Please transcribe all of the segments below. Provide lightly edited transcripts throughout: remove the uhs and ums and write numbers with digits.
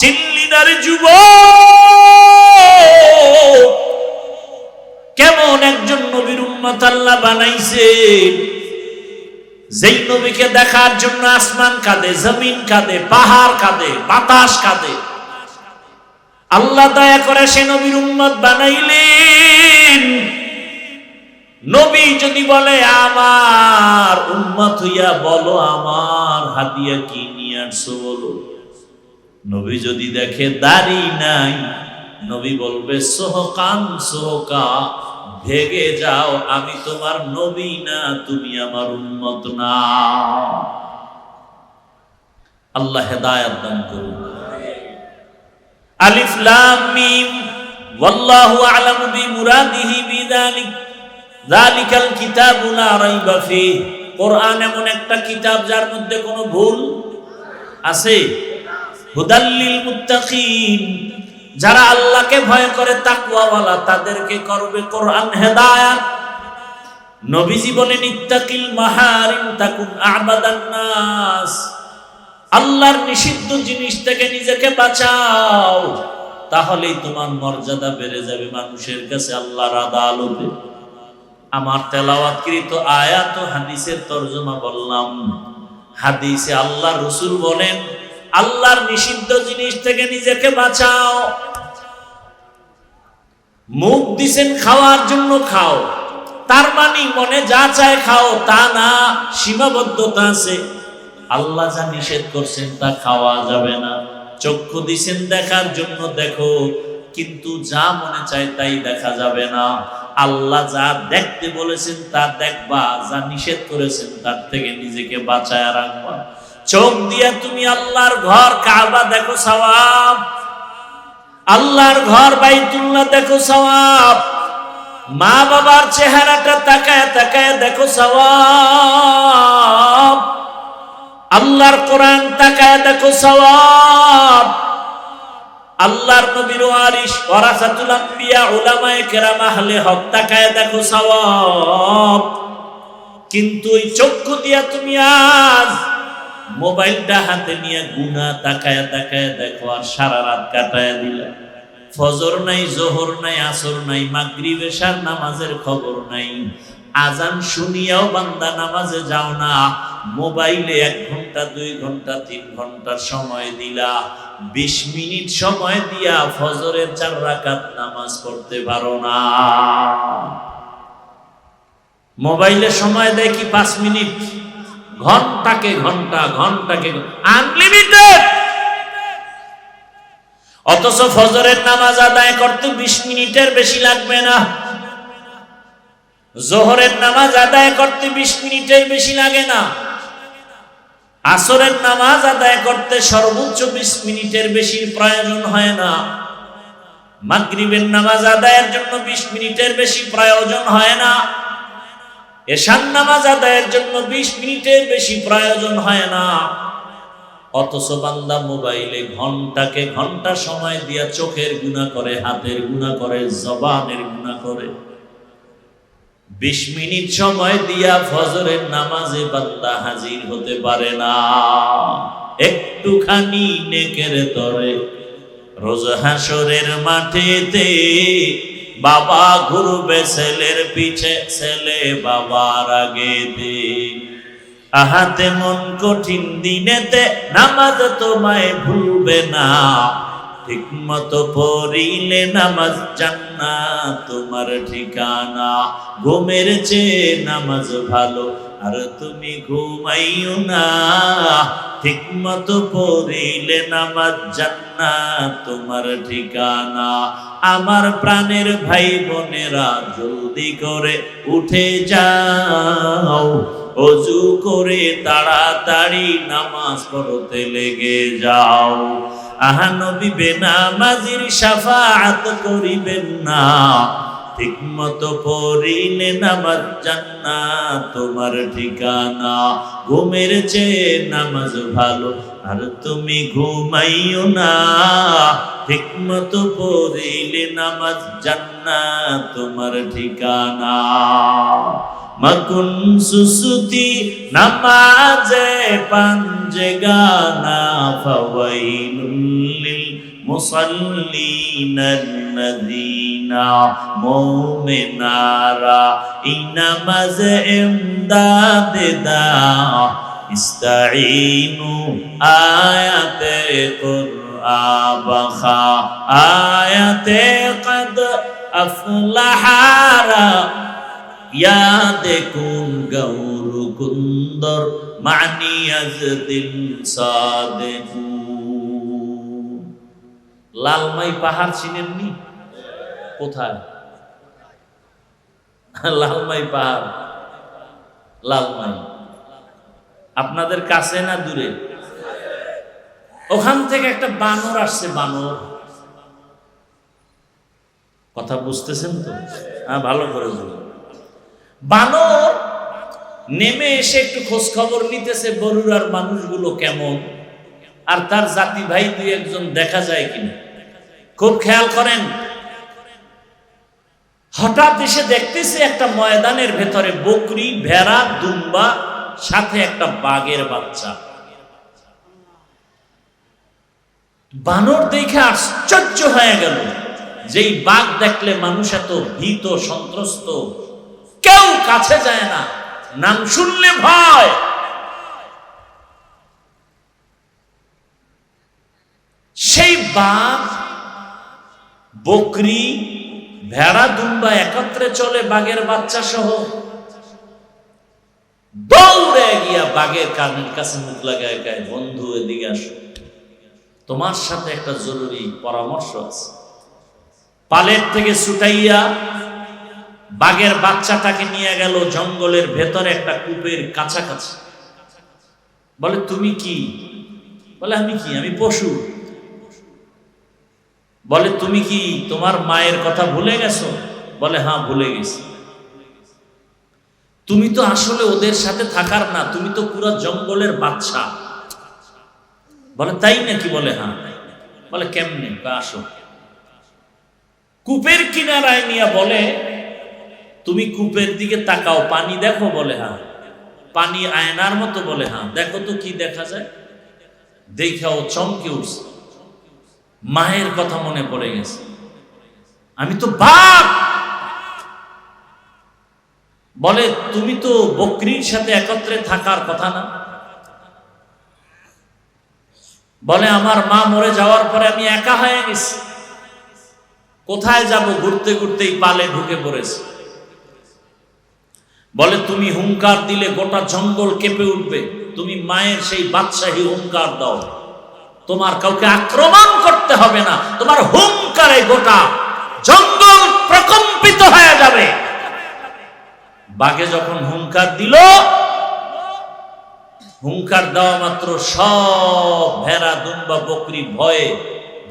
চিল্লিনার যুবক, কেমন একজন নবীর উম্মত আল্লাহ বানাইছে, যেই নবীকে দেখার জন্য আসমান কাঁদে, জমিন কাঁদে, পাহাড় কাঁদে, বাতাস কাঁদে। আল্লাহ দয়া করে সে নবীর উম্মত বানাইলেন। নবী যদি বলে আমার উম্মত হইয়া বলো আমার হাদিয়া কি নিয়ে আসছো বলো। নবী যদি দেখে দাড়ি নাই, নবী বলবে সোহকান সোহকা, ভেগে যাও, আমি তোমার নবী না, তুমি আমার উম্মত না। আল্লাহ হেদায়েত দান করুন। আলিফ লাম মিম ওয়াল্লাহু আ'লামু বিমুরাদিহি বিযালিক যালিকাল কিতাবু লা রাইবা ফীহ। কোরআন এমন একটা কিতাব যার মধ্যে কোনো ভুল আছে। হুদাল লিল মুত্তাকিন, যারা আল্লাহকে ভয় করে তাকওয়াওয়ালা তাদেরকে করবে কোরআন হেদায়েত। নবীজি বলেন ইত্তাকিল মাহারিম তাকুন আ'বাদান নাস, আল্লাহর নিষিদ্ধ জিনিস থেকে নিজেকে বাঁচাও, তাহলেই তোমার মর্যাদা বেড়ে যাবে মানুষের কাছে, আল্লাহর আদালতে। আমার তেলাওয়াতকৃত আয়াত ও হাদিসের তরজমা বললাম। হাদিসে আল্লাহ রাসূল বলেন আল্লাহর নিষিদ্ধ জিনিস থেকে নিজেকে বাঁচাও। মুখ দিছেন খাওয়ার জন্য খাও, তার মানে মনে যা চায় খাও তা না, সীমাবদ্ধতা আছে। আল্লাহ যা নিষেধ করছেন তা খাওয়া যাবে না। চক্ষু দিছেন দেখার জন্য দেখো, কিন্তু যা মনে চায় তাই দেখা যাবে না। আল্লাহ যা দেখতে বলেছেন তা দেখবা, যা নিষেধ করেছেন তার থেকে নিজেকে বাঁচায় রাখবা। চোখ দিয়া তুমি আল্লাহর ঘর কাবা দেখো সওয়াব, আল্লাহর ঘর বাইতুল্লাহ দেখো সওয়াব, মা বাবার চেহারাটা তাকায় তাকায় দেখো সওয়াব, আল্লাহর কোরআন তাকায় দেখো সওয়াব, আল্লাহর নবীর ওয়ারিস ওয়ারাসাতুল আম্বিয়া উলামায়ে কেরাম আহলে হক তাকায় দেখো সওয়াব। কিন্তু ওই চক্ষু দিয়া তুমি আজ মোবাইলটা হাতে নিয়ে গুনাহ তাকায় তাকায় দেখো, আর সারা রাত কাটায় দিলা। ফজর নাই, জোহর নাই, আসর নাই, মাগরিব এশার নামাজের খবর নাই। আজান শুনিয়াও বান্দা নামাজে যাও না, মোবাইলে 1 ঘন্টা 2 ঘন্টা 3 ঘন্টা সময় দিলা। 20 মিনিট সময় দিয়া ফজরের 4 রাকাত নামাজ পড়তে পারো না। মোবাইলে সময় দেয় কি 5 মিনিট, ঘন্টাকে ঘন্টা, ঘন্টাকে আনলিমিটেড। অথচ ফজরের নামাজ আদায় করতে 20 মিনিটের বেশি লাগবে না, জোহরের নামাজ আদায় করতে 20 মিনিটের বেশি লাগে না, আসরের নামাজ আদায় করতে সর্বোচ্চ 20 মিনিটের বেশি প্রয়োজন হয় না, মাগরিবের নামাজ আদায়ের জন্য 20 মিনিটের বেশি প্রয়োজন হয় না, এশার নামাজ আদায়ের জন্য 20 মিনিটের বেশি প্রয়োজন হয় না। অথচ বান্দা মোবাইলে ঘন্টাকে ঘন্টা সময় দিয়া চোখের গুনাহ করে, হাতের গুনাহ করে, জবানের গুনাহ করে। 20 মিনিট সময় দিয়া ফজরের নামাজে বান্দা হাজির হতে পারে না। একটুখানি নেকের তরে রোজ হাসরের মাঠেতে বাবা ঘুরবে ছেলের পিছে, ছেলে বাবার আগেতে। আহাতে মন কঠিন দিনেতে নামাজ তোমায় ভুলবে না, ঠিক মতো পড়িলে নামাজ জান্নাত তোমার ঠিকানা। ঘুমের চেয়ে নামাজ ভালো আর তুমি ঘুমাইও না, ঠিক মতো পড়িলে নামাজ জান্নাত তোমার ঠিকানা। আমার প্রাণের ভাই বোনেরা জলদি করে উঠে যাও, ওযু করে তাড়াতাড়ি নামাজ পড়তে লেগে যাও। আহা নবী বেনামাজির শাফাআত করিবেন না, ঠিক মতো পড়িলে নামাজ জান্নাত তোমার ঠিকানা। ঘুমের চেয়ে নামাজ ভালো আর তুমি ঘুমাইও না, ঠিক মতো পড়িলে নামাজ জান্নাত তোমার ঠিকানা। মকুন সুসুতি নামাজে পাঞ্জে গানা, ফাওয়াইলুল লিল মুসাল্লিনাল্লাযীনা মুমিনারা ইনামাজ ইমদাদ দা ইস্তাঈনু আয়াতে কুরআবাখা আয়াতে কদ আফলাহারা ইয়াদে কুন গৌরু কুন্দর মানিয়াজ দিল সাদেকু। লালমাই পাহাড় চিনেননি? কোথায় লালমাই পাহাড়? লালমাই আপনাদের কাছে না দূরে? ওখান থেকে একটা বানর আসছে। বানর, কথা বুঝতেছেন তো? হ্যাঁ, ভালো করে বলুন। বানর নেমে এসে একটু খোঁজ খবর নিতেছে বরুড়ার মানুষগুলো কেমন, আর তার জাতি ভাই দুই একজন দেখা যায় কিনা। খুব খেয়াল করেন, হঠাৎ এসে দেখতেছে একটা ময়দানের ভেতরে বকরি, ভেড়া, দুম্বা, সাথে একটা বাঘের বাচ্চা। বানর দেখে আশ্চর্য হয়ে গেল, যেই বাঘ দেখলে মানুষ এত ভীত সন্ত্রস্ত, কেউ কাছে যায় না, নাম শুনলে ভয়। সেই বাঘ, বকরি, ভেড়া, দুম্বা একত্রে চলে বাঘের বাচ্চা সহ। দৌড়ে গিয়া বাঘের কানের কাছে মুখ লাগায় গায়, বন্ধু এদিকে আসো, তোমার সাথে একটা জরুরি পরামর্শ আছে। পালের থেকে ছুটাইয়া বাঘের বাচ্চাটাকে নিয়ে গেল জঙ্গলের ভেতরে একটা কূপের কাছাকাছি। বলে, তুমি কি? বলে, আমি কি? আমি পশু। বলে, তুমি কি তোমার মায়ের কথা ভুলে গেছো? বলে, হ্যাঁ, ভুলে গেছি। তুমি তো আসলে ওদের সাথে থাকার না, তুমি তো পুরো জঙ্গলের বাচ্চা। বলে, তাই নাকি? বলে, হ্যাঁ। বলে, কেমনে? আসো। কূপের কিনারায় নিয়ে বলে, তুমি কূপের দিকে তাকাও, পানি দেখো? বলে, হ্যাঁ। পানি আয়নার মতো? বলে, হ্যাঁ। দেখো তো কি দেখা যায়? দেখাও চমকে উঠছে, মায়ের কথা মনে পড়ে গেছে। আমি তো বাঘ। বলে, তুমি তো বকরির সাথে একত্রে থাকার কথা না? বলে, আমার মা মরে যাওয়ার পরে আমি একা হয়ে গেছি, কোথায় যাব? ঘুরতে ঘুরতেই পালে ঢুকে পড়েছে। বলে, তুমি হুঙ্কার দিলে গোটা জঙ্গল কেঁপে উঠবে, তুমি মায়ের সেই বাদশাহী হুঙ্কার দাও, তোমার কাউকে আক্রমণ করতে হবে না, তোমার হুঙ্কারে গোটা জঙ্গল প্রকম্পিত হয়ে যাবে। বাঘে যখন হুঙ্কার দিল, হুঙ্কার দেওয়া মাত্র সব ভেড়া, দুম্বা, বকরি ভয়ে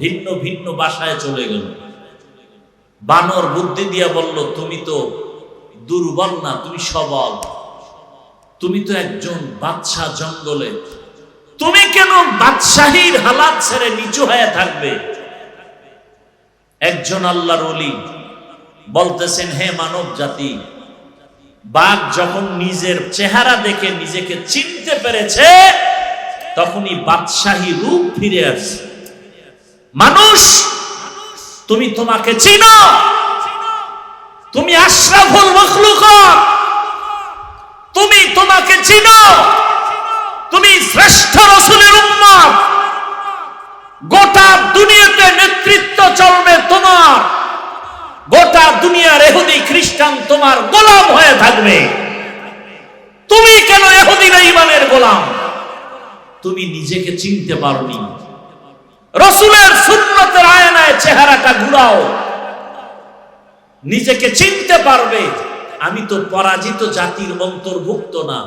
ভিন্ন ভিন্ন বাসায় চলে গেল। বানর বুদ্ধি দিয়া বলল, তুমি তো দুর্বল না, তুমি সবল, তুমি তো একজন বাদশা জঙ্গলে, তুমি কেন বাদশাহীর হালাত ছেড়ে নিচু হয়ে থাকবে? একজন আল্লাহর ওলি বলতেছেন, হে মানব জাতি, বাঘ যখন নিজের চেহারা দেখে নিজেকে চিনতে পেরেছে, তখনই বাদশাহী রূপ ফিরে আসছে। মানুষ, তুমি তোমাকে চিনো, তুমি আশরাফুল মাখলুকাত, তুমি তোমাকে চিনো, তুমি শ্রেষ্ঠ রাসূলের উম্মত, গোটা দুনিয়াতে নেতৃত্ব চলবে তোমার, গোটা দুনিয়ার ইহুদি খ্রিস্টান তোমার গোলাম হয়ে থাকবে। তুমি কেন ইহুদি বেঈমানের গোলাম? তুমি নিজেকে চিনতে পারোনি। রাসূলের সুন্নতের আয়নায় চেহারাটা ঘুরাও, নিজেকে চিনতে পারবে। আমি তো পরাজিত জাতির অন্তর্ভুক্ত না,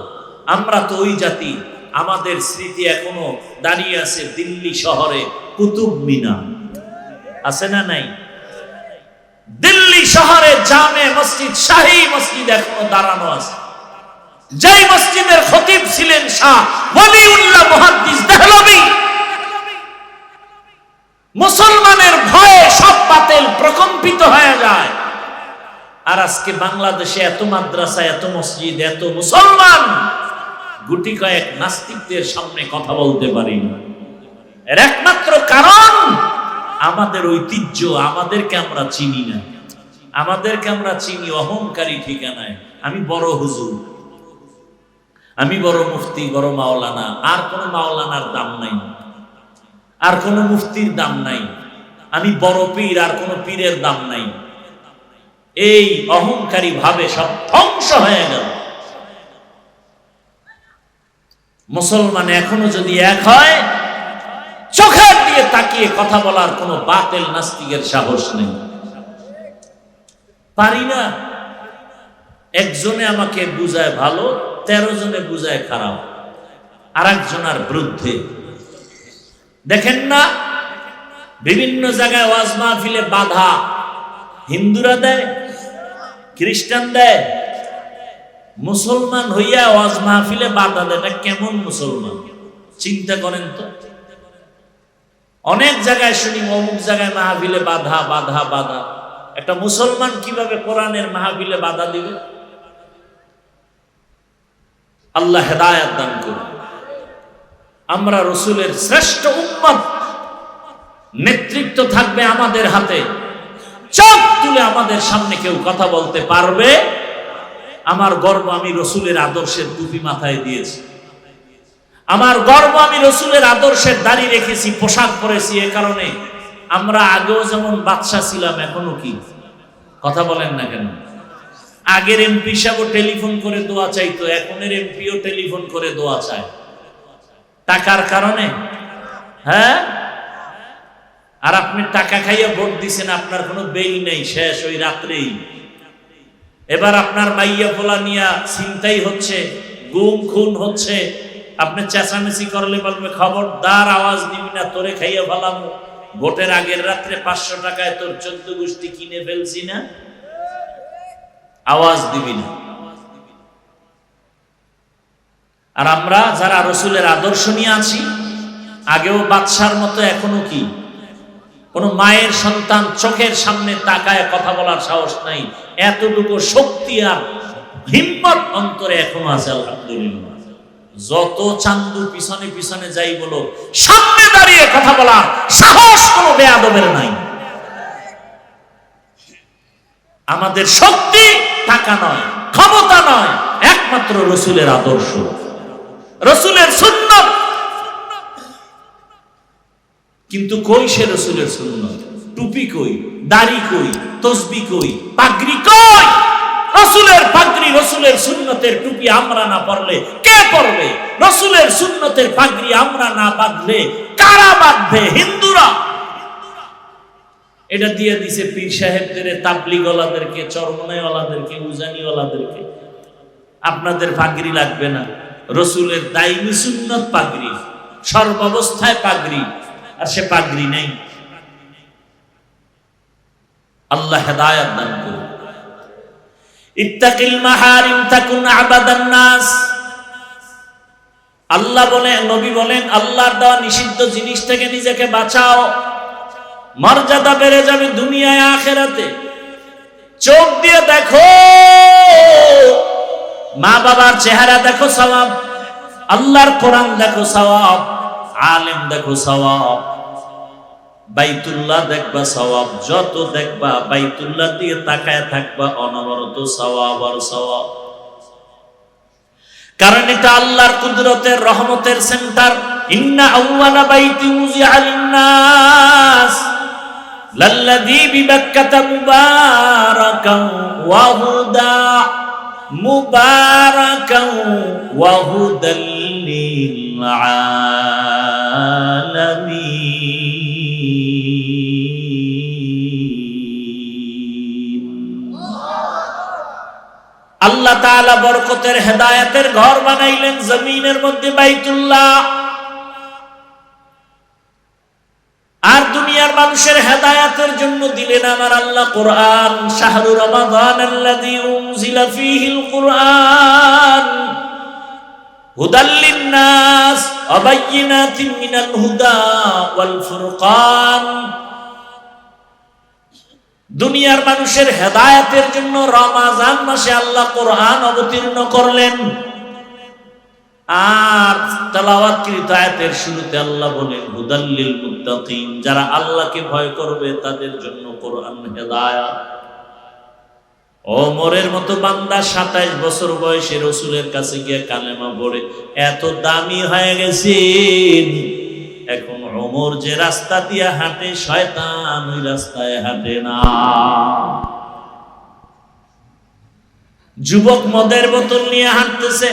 আমরা তো ওই জাতি। আমাদের স্মৃতি এখনো দাঁড়িয়ে আছে দিল্লি শহরে কুতুব মিনার, আছে না নাই? দিল্লি শহরে জামে মসজিদ, শাহী মসজিদ এখনো দাঁড়ানো আছে। যেই মসজিদের খতিব ছিলেন শাহ ওয়ালিউল্লাহ মুহাদ্দিস দেহলভী। মুসলমানের ভয়ে সব বাতিল প্রকম্পিত হয়ে যায়। আর আজকে বাংলাদেশে এত মাদ্রাসা, এত মসজিদ, এত মুসলমান, গুটি কয়েক নাস্তিকদের সামনে কথা বলতে পারি না। এর একমাত্র কারণ আমাদের ঐতিহ্য, আমাদেরকে আমরা চিনি না। আমাদেরকে আমরা চিনি অহংকারী ঠিকানায়। আমি বড় হুজুর, আমি বড় মুফতি, বড় মাওলানা। আর কোনো মাওলানার দাম নাই, আর কোনো মুফতির দাম নাই। আমি বড় পীর, আর কোনো পীরের দাম নাই। এই অহংকারী ভাবে সব ধ্বংস হয়ে গেল। মুসলমান এখনো যদি এক হয়, চোখের দিয়ে তাকিয়ে কথা বলার কোনো বাতিল নাস্তিকের সাহস নেই। পারি না। একজনে আমাকে বুঝায় ভালো, 13 জনে বুঝায় খারাপ, আর একজনের বিরুদ্ধে। দেখেন না, বিভিন্ন জায়গায় ওয়াজ মাহফিলে বাধা হিন্দুরা দেয়, খ্রিস্টান দেয়। মুসলমান হইয়া ওয়াজ মাহফিলে বাধা দেয়, এটা কেমন মুসলমান? চিন্তা করেন তো। অনেক জায়গায় শুনি অমুক জায়গায় মাহফিলে বাধা বাধা বাধা। একটা মুসলমান কিভাবে কোরআনের মাহফিলে বাধা দিবে? আল্লাহ হেদায়েত দান করুন। আমরা রাসূলের শ্রেষ্ঠ উম্মত, নেতৃত্ব থাকবে আমাদের হাতে। চোখ তুলে আমাদের সামনে কেউ কথা বলতে পারবে? আমার গর্ব, আমি রাসূলের আদর্শের টুপি মাথায় দিয়েছি। আমার গর্ব, আমি রাসূলের আদর্শের দাড়ি রেখেছি, পোশাক পরেছি। এ কারণে আমরা আগেও যেমন বাদশা ছিলাম, এখনো কি? কথা বলেন না কেন? আগের এমপি সাহেবও টেলিফোন করে দোয়া চাইতো, এখনের এমপিও টেলিফোন করে দোয়া চায়। টাকার কারণে। হ্যাঁ, আর আপনি টাকা খাইয়া ভোট দিছেন, আপনার কোনো বেল নেই, শেষ ওই রাত্রেই। এবার আপনার মাইয়া পোলা নিয়া চিন্তাই হচ্ছে, গুম খুন হচ্ছে। আপনি চেঁচামেচি করলে বলবে খবরদার আওয়াজ দিবি না, তোরে খাইয়া ফেলাম। ভোটের আগের রাত্রে 500 টাকায় তোর 14 গোষ্ঠী কিনে ফেলছি না, আওয়াজ দিবি না। আর আমরা যারা রাসূলের আদর্শ নিয়ে আছি, আগেও বাদশার মতো, এখনো কি কোন মায়ের সন্তান চোখের সামনে তাকায় কথা বলার সাহস নাই। এতটুকু শক্তি আর হিম্মত অন্তরে এখনো আছে, আলহামদুলিল্লাহ। যত চান্দু পিছনে পিছনে যাই বলো, সামনে দাঁড়িয়ে কথা বলার সাহস কোনো বেয়াদবের নাই। আমাদের শক্তি টাকা নয়, ক্ষমতা নয়, একমাত্র রাসূলের আদর্শ, রাসূলের সুন্নাত। কিন্তু কই সে রাসূলের সুন্নাত? টুপি কই, দাড়ি কই, তাসবিহ কই, পাগড়ি কই? রাসূলের পাগড়ি, রাসূলের সুন্নতের টুপি আমরা না পরলে কে পরবে? রাসূলের সুন্নতের পাগড়ি আমরা না বাঁধলে কারা বাঁধবে? হিন্দুরা। এটা দিয়ে দিছে পীর সাহেবদের, তাবলীগওয়ালাদেরকে, চরমনাইওয়ালাদেরকে, উজানিওয়ালাদেরকে। আপনাদের পাগড়ি লাগবে না। রাসূলের দাইমি সুন্নত পাগড়ি, সর্বাবস্থায় পাগড়ি, আর সে পাগড়ি নেই। আল্লাহ হেদায়েত দান করুন। ইত্তাকিল মাহারিম তাকুন আবাদান নাস। আল্লাহ বলেন, নবী বলেন, আল্লাহর দেওয়া নিষিদ্ধ জিনিস থেকে নিজেকে বাঁচাও, মর্যাদা বেড়ে যাবে দুনিয়ায় আখিরাতে। চোখ দিয়ে দেখো, মা বাবার চেহারা দেখো সওয়াব, আল্লাহর কোরআন দেখো সওয়াব, আলেম দেখো সওয়াব, বাইতুল্লাহ দেখবা সওয়াব। যত দেখবা বাইতুল্লাহ দিয়ে তাকায় থাকবা, অনবরত সওয়াব আর সওয়াব। কারণ এটা আল্লাহর কুদরতের, রহমতের সেন্টার। ইন্না আউওয়ালা বাইতি উযিআ লিন-নাস লাল্লাযী বিবাক্কাতা মুবারাকান ওয়া হুদা, মুবারাকান ওয়া হুদাল লিল আলামিন। আল্লাহ তাআলা বরকতের, হেদায়েতের ঘর বানাইলেন জমিনের মধ্যে, বাইতুল্লাহ। আর দুনিয়ার মানুষের হেদায়েতের জন্য দিলেন আমার আল্লাহ কোরআন। শাহরু রমাদানাল্লাযী উনজিলা ফীহিল কুরআন হুদাল লিন-নাস ওয়া বায়্যিনাতিন মিনাল হুদা ওয়াল ফুরকান। দুনিয়ার মানুষের হেদায়েতের জন্য রমজান মাসে আল্লাহ কোরআন অবতীর্ণ করলেন। আর তেলাওয়াতকৃত আয়াতের শুরুতে আল্লাহ বলেন হুদাল্লিল মুত্তাকিন, যারা আল্লাহকে ভয় করবে তাদের জন্য কোরআন হেদায়াত। ওমরের মতো বান্দা 27 বছর বয়সে রাসূলের কাছে গিয়ে কালেমা পড়ে এত দামি হয়ে গেছেন, এখন ওমর যে রাস্তা দিয়ে হাঁটে শয়তান ওই রাস্তায় হাঁটে না। যুবক মদের বোতল নিয়ে হাঁটতেছে,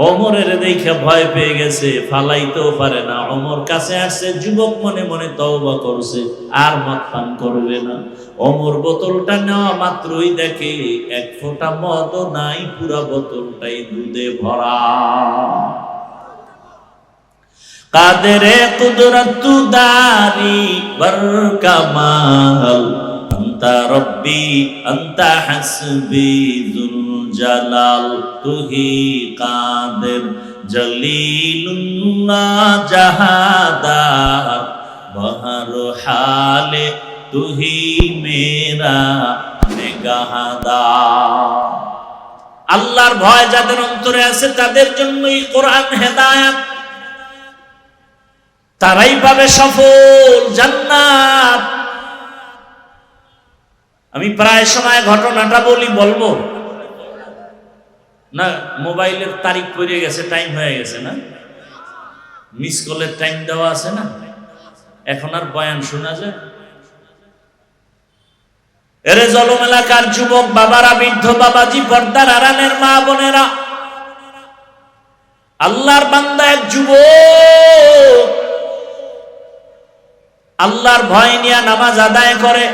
ওমরের দেখে ভয় পেয়ে গেছে, ফালাইতেও পারে না। ওমর কাছে আসছে, যুবক মনে মনে তওবা করছে আর মদ পান করবে না। ওমর বোতলটা নেওয়া মাত্রই দেখে এক ফোঁটা মদও নাই, পুরা বোতলটাই দুধে ভরা। কাদেরে কুদরতু দারি বরকামাল, আন্তা রব্বি আন্তা হাসবি যুল জালাল, তুহি কাদের জলিলুল্লাহ জাহাদার, বহর হালে তুহি মেরা নিগাহদার। আল্লাহর ভয় যাদের অন্তরে আছে তাদের জন্যই কোরআন হেদায়েত, তারাই পাবে সফল জান্নাত। আমি প্রায় সময় ঘটনাটা বলবো না, মোবাইলের তারিখ পড়ে গেছে, টাইম হয়ে গেছে না, মিস কলের টাইম দেওয়া আছে না, এখন আর বয়ান শোনা যায়? এরে জলম এলাকার যুবক বাবারা, বৃদ্ধ বাবাজি, পর্দার আড়ালের মা বোনেরা, আল্লাহর বান্দা এক যুবক আল্লাহর ভয় নিয়ে নামাজ আদায় করে,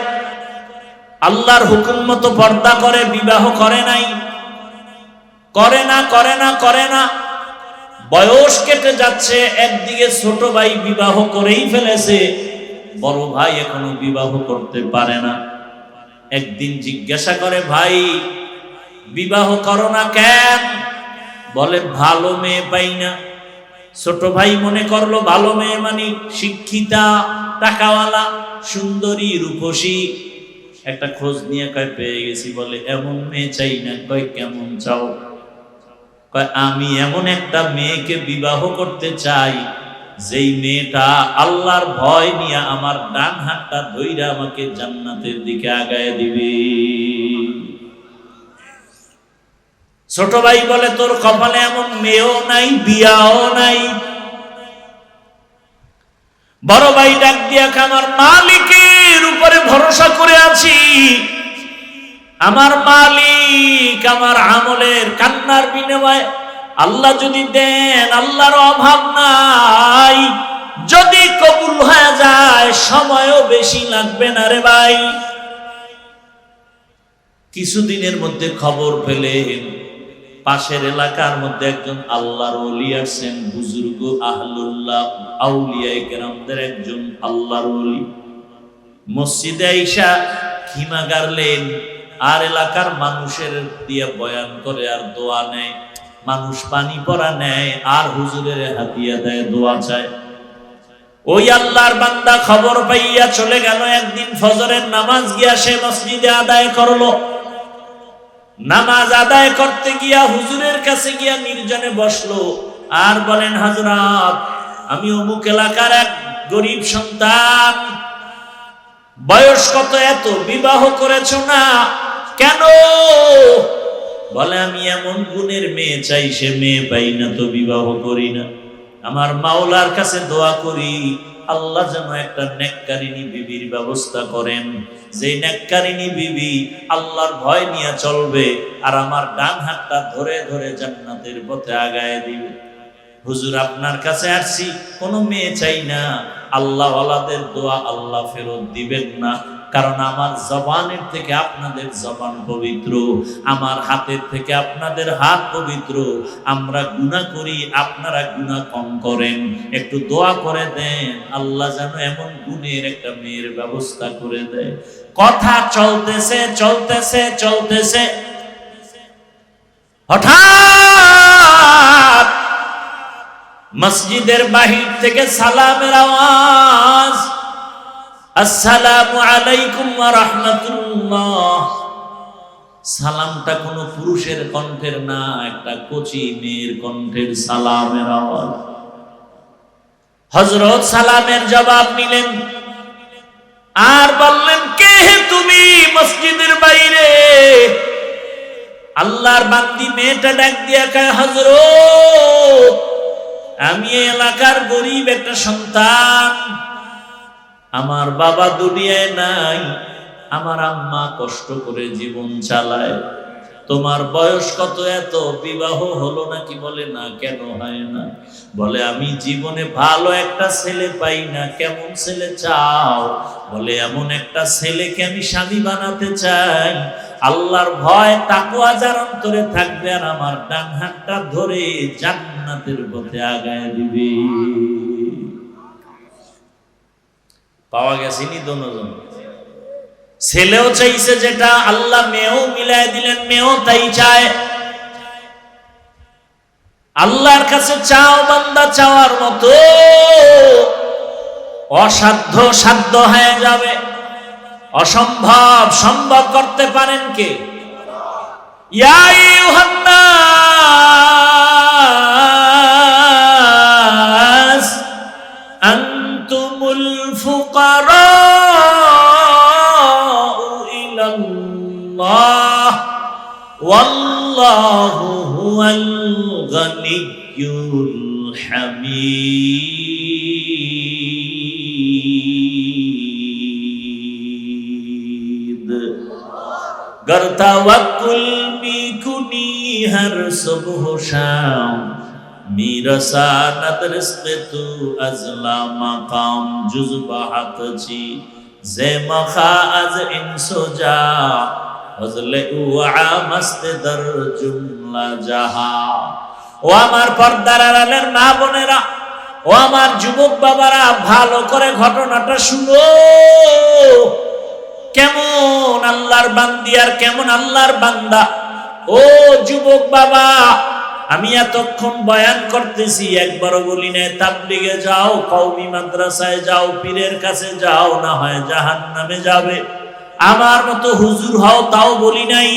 আল্লাহর হুকুম মতো পর্দা করে, বিবাহ করে নাই, করে না। বয়স কেটে যাচ্ছে, একদিকে ছোট ভাই বিবাহ করেই ফেলেছে, বড় ভাই এখনো বিবাহ করতে পারে না। একদিন জিজ্ঞাসা করে, ভাই বিবাহ করো না কেন? বলে ভালো মেয়ে পাই না। ছোট ভাই মনে করলো ভালো মেয়ে মানে শিক্ষিতা, টাকাওয়ালা, সুন্দরী, রূপসী। একটা খোঁজ নিয়ে কয় পেয়ে গেছি। বলে এমন মেয়ে চাই না। কয় কেমন চাও? কয় আমি এমন একটা মেয়েকে বিবাহ করতে চাই যেই মেয়েটা আল্লাহর ভয় নিয়ে আমার ডান হাতটা ধইরা আমাকে জান্নাতের দিকে আগায় দিবে। ছোট ভাই বলে তোর কপালে এমন মেয়েও নাই, বিয়াও নাই। বড় ভাই ডাক দিয়া আমার মালিকের উপরে ভরসা করে আছি, আমার মালিক আমার আমলের কান্নার বিনিময়ে আল্লাহ যদি দেন, আল্লাহর অভাব নাই, যদি কবুল হয়ে যায় সময়ও বেশি লাগবে না রে ভাই। কিছুদিনের মধ্যে খবর পেলেন পাশের এলাকার মধ্যে একজন আল্লাহর ওলি আসছেন, বুজুর্গ আহলুল্লাহ আউলিয়ায়ে কেরামদের একজন আল্লাহর ওলি। মসজিদে আইসা খিমা গাড়লেন আর এলাকার মানুষের দিয়ে বয়ান করে আর দোয়া নেয়। মানুষ পানি পড়া নেয় আর হুজুরের হাতিয়া দেয়, দোয়া চায়। ওই আল্লাহর বান্দা খবর পাইয়া চলে গেল। একদিন ফজরের নামাজ গিয়া সে মসজিদে আদায় করলো। নামাজ আদায় করতে গিয়া হুজুরের কাছে গিয়া নির্জনে বসলো আর বলেন, হযরত আমি অমুক এলাকার এক গরিব সন্তান, বয়স কত, এত বিবাহ করেছো না কেন? বলে আমি এমন গুণের মেয়ে চাই, সে মেয়ে পাই না তো বিবাহ করি না। আমার মাওলার কাছে দোয়া করি আল্লাহ যেন একটা নেককারিনী বিবির ব্যবস্থা করেন, যে নেককারিনী বিবি আল্লাহর ভয় নিয়ে চলবে আর আমার ডান হাতটা ধরে ধরে জান্নাতের পথে আগায় দিবে। হুজুর আপনার কাছে আসছি, কোনো মেয়ে চাই না। আল্লাহ ওয়ালাদের দোয়া আল্লাহ ফেরত দিবেন না, কারণ আমার জবানের থেকে আপনাদের জবান পবিত্র, আমার হাতের থেকে আপনাদের হাত পবিত্র। আমরা গুনাহ করি, আপনারা গুনাহ কম করেন। একটু দোয়া করে দেন আল্লাহ যেন এমন গুণের একটা মেয়ের ব্যবস্থা করে দেয়। কথা চলতেছে চলতেছে চলতেছে, হঠাৎ মসজিদের বাহির থেকে সালামের আওয়াজ, আসসালামু আলাইকুম ওয়া রাহমাতুল্লাহ। সালামটা কোনো পুরুষের কণ্ঠের না, একটা কচি মেয়ের কণ্ঠের সালামের আওয়াজ। হযরত সালামের জবাব নিলেন আর বললেন, কে হে তুমি মসজিদের বাইরে? আল্লাহর বান্দি মেয়েটা ডাক দিয়া কয়, হযরত আমি এলাকার গরিব একটা সন্তান, আমার বাবা দুনিয়ায় নাই, আমার আম্মা কষ্ট করে জীবন চালায়। তোমার বয়স কত, এত বিবাহ হলো নাকি? বলে না। কেন হয় না? বলে আমি জীবনে ভালো একটা ছেলে পাই না। কেমন ছেলে চাও? বলে এমন একটা ছেলেকে আমি স্বামী বানাতে চাই, আল্লাহর ভয় তাকওয়া যার অন্তরে থাকবে, আর আমার ডান হাতটা ধরে জান্নাতের পথে আগায় দিবে। পাওয়া গেছেনি দোনোজন। ছেলেও চাইছে যেটা, আল্লাহ মেয়েও মিলায় দিলেন, মেয়েও তাই চায়। আল্লাহর কাছে চাও বান্দা, চাওয়ার মতো অসাধ্য সাধ্য হয়ে যাবে, অসম্ভব সম্ভব করতে পারেন কে? ইয়া আইয়ুহান নাস আনতুমুল ফুকারা ইলাল্লাহ ওয়াল্লাহু হুয়াল গানিয়্যুল হামিদ। गर तवक्कुल भी कुनी हर सुबह शाम, मेरा सानत रिस्क तू अजला मकाम, जुज बहत छी जे मखा अज इंसुजा, फजले उआ मस्त दर जुमला जहा। ও আমার পর্দার আড়ালের মা বোনেরা, ও আমার যুবক বাবারা, ভালো করে ঘটনাটা শুনো। কেমন আল্লাহর বান্দি আর কেমন আল্লাহর বান্দা। ও যুবক বাবা, আমি এতক্ষণ বয়ান করতেছি, একবারও বলি না তাবলীগে যাও, কওমি মাদ্রাসায় যাও, পীরের কাছে যাও, না হয় জাহান্নামে যাবে। আমার মতো হুজুর হও, তাও বলি নাই।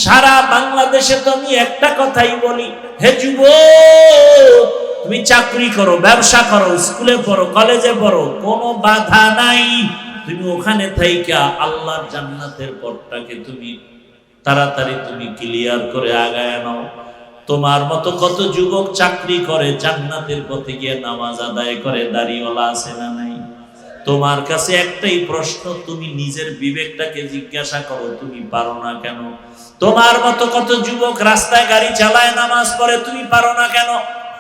সারা বাংলাদেশে তো আমি একটা কথাই বলি, হে যুবক, তুমি চাকরি করো, ব্যবসা করো, স্কুলে পড়ো, কলেজে পড়ো, কোনো বাধা নাই। তুমি ওখানে থাইকা আল্লাহর জান্নাতের পথটাকে তুমি তাড়াতাড়ি তুমি ক্লিয়ার করে আগায় নাও। তোমার মতো কত যুবক চাকরি করে, জান্নাতের পথে গিয়ে নামাজ আদায় করে, দাড়িওয়ালা আছে না নাই? তোমার কাছে একটাই প্রশ্ন, তুমি নিজের বিবেকটাকে জিজ্ঞাসা করো, তুমি পারো না কেন? তোমার মতো কত যুবক রাস্তায় গাড়ি চালায়, নামাজ পড়ে, তুমি পারো না কেন?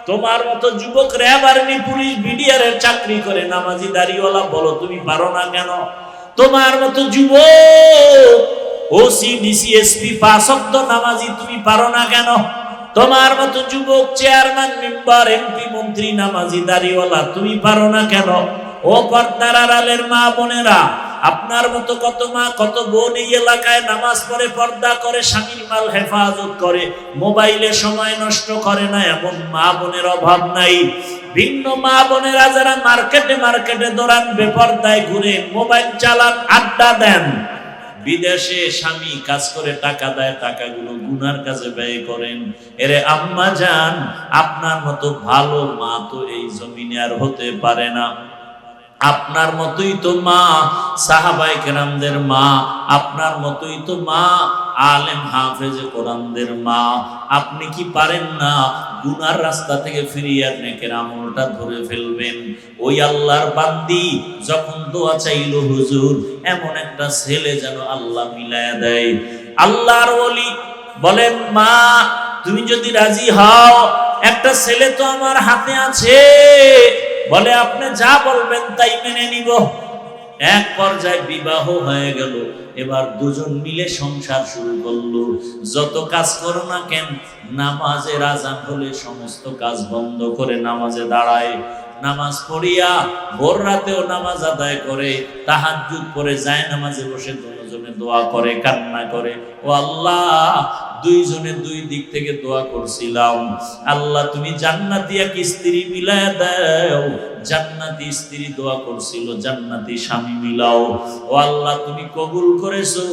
তোমার মতো যুবক র্যাব, আর্মি, পুলিশ, বিডিআর এর চাকরি করে, নামাজি দাড়িওয়ালা, বলো তুমি পারো না কেন? তোমার মতো যুবক ওসি, ডিসি, এসপি, পাঁচ ওয়াক্ত নামাজি, তুমি পারো না কেন? তোমার মতো যুবক চেয়ারম্যান, মেম্বার, এমপি, মন্ত্রী, নামাজি দাড়িওয়ালা, তুমি পারো না কেন? ও পর্দার আড়ালের মা বোনেরা, আপনার মতো কত মা কত বোন এই এলাকায় নামাজ পড়ে, পর্দা করে, স্বামীর মাল হেফাজত করে, মোবাইলে সময় নষ্ট করে না, এমন মা বোনের অভাব নাই। ভিন্ন মা বোনেরা যারা মার্কেটে মার্কেটে দৌড়ান, বেপর্দায় ঘুরে, মোবাইল চালান, আড্ডা দেন, বিদেশে স্বামী কাজ করে টাকা দেয়, টাকাগুলো গুনার কাজে ব্যয় করেন। এরে আম্মা জান, আপনার মতো ভালো মা তো এই জমিনে আর হতে পারে না। আপনার মতোই তো মা সাহাবায়ে কেরামদের মা, আপনার মতোই তো মা আলেম হাফেজে কোরআনদের মা। আপনি কি পারেন না গুনার রাস্তা থেকে ফিরিয়ে নেকের আমলটা ধরে ফেলবেন? ওই আল্লাহর বান্দি যখন দোয়া চাইলো, হুজুর এমন একটা ছেলে যেন আল্লাহ মিলায়া দেয়। আল্লাহর ওলি বলেন, মা তুমি যদি রাজি হও, একটা ছেলে তো আমার হাতে আছে, বলে আপনি যা বলবেন তাই মেনে নিব। এক পর্যায়ে বিবাহ হয়ে গেল। এবার দুজন মিলে সংসার শুরু করলো। যত কাজ করো না কেন, নামাজের আযান হলে সমস্ত কাজ বন্ধ করে নামাজে দাঁড়ায়, নামাজ পড়িয়া ভোর রাতেও নামাজ আদায় করে, তাহাজ্জুদ পড়ে যায়, নামাজে বসে দুজনে দোয়া করে, কান্না করে, ও আল্লাহ দুইজনের দুই দিক থেকে দোয়া করছিলাম, আল্লাহ তুমি জান্নাতি এক স্ত্রী মিলায়া দাও। জান্নাতি স্ত্রী দোয়া করছিল, জান্নাতি স্বামী মিলাও। ও আল্লাহ তুমি কবুল করেছো।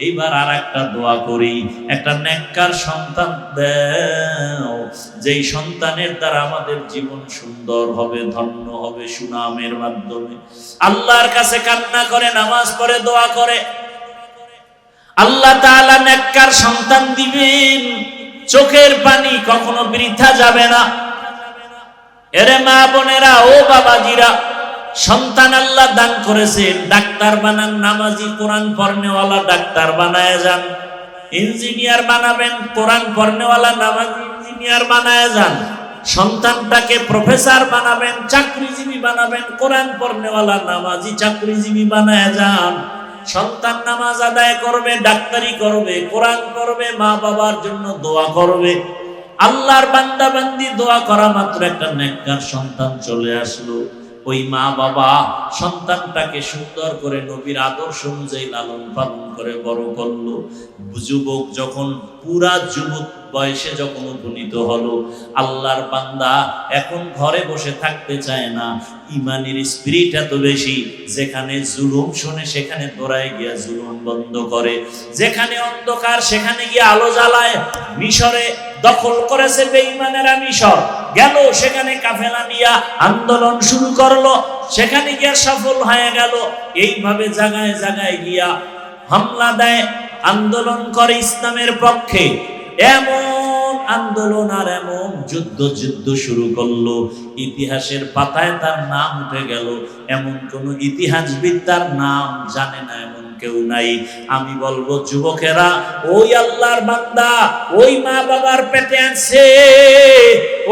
এইবার আর একটা দোয়া করি, একটা নেককার সন্তান দাও, যেই সন্তানের দ্বারা আমাদের জীবন সুন্দর হবে, ধন্য হবে সুনামের মাধ্যমে। আল্লাহর কাছে কান্না করে, নামাজ পড়ে, দোয়া করে, আল্লাহ তাআলা নেককার সন্তান দিবেন। চোখের পানি কখনো বৃথা যাবে না। এরে মা বোনেরা, ও বাবাজিরা, সন্তান আল্লাহ দান করেছেন, ডাক্তার বানান, নামাজি কোরআন পড়নেওয়ালা ডাক্তার বানায় যান। ইঞ্জিনিয়ার বানাবেন, কোরআন পড়নেওয়ালা নামাজি ইঞ্জিনিয়ার বানায় যান। সন্তানটাকে প্রফেসর বানাবেন, চাকরিজীবী বানাবেন, কোরআন পড়নেওয়ালা নামাজি চাকরিজীবী বানায় যান। সন্তান নামাজ আদায় করবে, ডাক্তারি করবে, কোরআন করবে, মা বাবার জন্য দোয়া করবে। আল্লাহর বান্দা বান্দি দোয়া করা মাত্র একটা নেককার সন্তান চলে আসলো। ওই মা বাবা সন্তানটাকে সুন্দর করে নবীর আদর্শ অনুযায়ী লালন পালন করে বড় করলো। যুবক যখন পুরা যুবক বয়সে যখন উপনীত হলো, আল্লাহর বান্দা এখন ঘরে বসে থাকতে চায় না। ইমানের স্পিরিট এত বেশি, যেখানে জুলুম শোনে সেখানে দৌড়ায় গিয়া জুলুম বন্ধ করে, যেখানে অন্ধকার সেখানে গিয়ে আলো জ্বালায়। মিশরে দখল করেছে বেঈমানেরা, মিশর গেল, সেখানে কাফেলা নিয়ে আন্দোলন শুরু করলো, সেখানে গিয়া সফল হয়ে গেল। এইভাবে জায়গায় জায়গায় গিয়া হামলা দেয়, আন্দোলন করে ইসলামের পক্ষে। এমন আন্দোলন আর এমন যুদ্ধ শুরু করলো, ইতিহাসের পাতায় তার নাম উঠে গেল। এমন কোন ইতিহাসবিদ তার নাম জানে না, এমন কেউ নাই। আমি বলবো যুবকেরা, ওই আল্লাহর বান্দা ওই মা বাবার পেটে আছে,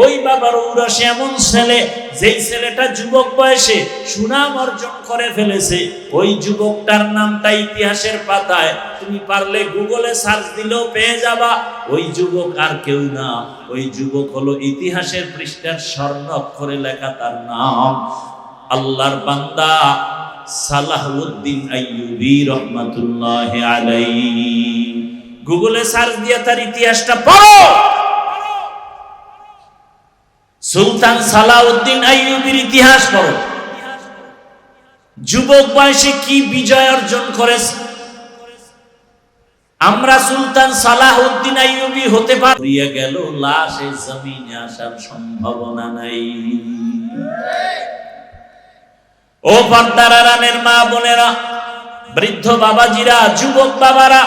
ওই বাবার ঔরসে এমন ছেলে, যেই ছেলেটা যুবক বয়সে সুনাম অর্জন করে ফেলেছে, ওই যুবকটার নামটা ইতিহাসের পাতায় তুমি পারলে গুগলে সার্চ দিলেও পেয়ে যাবা। ওই যুবক আর কেউ না, ওই যুবক হলো ইতিহাসের পৃষ্ঠার স্বর্ণ অক্ষরে লেখা তার নাম আল্লাহর বান্দা সালাহুদ্দিন আইয়ুবী রাহমাতুল্লাহি আলাইহি। গুগলে সার্চ দিয়ে তার ইতিহাসটা পড়ো। সুলতান সালাউদ্দিন আইয়ুবীর ইতিহাস পড়ো। যুবক বয়সে কি বিজয় অর্জন করেছে। আমরা সুলতান সালাহুদ্দিন আইয়ুবী হতে পারি গেল, লাশে জমিনে আসার সম্ভাবনা নাই। ও পর্দার আড়ালের মা বোনেরা, বৃদ্ধ বাবাজিরা, যুবক বাবারা,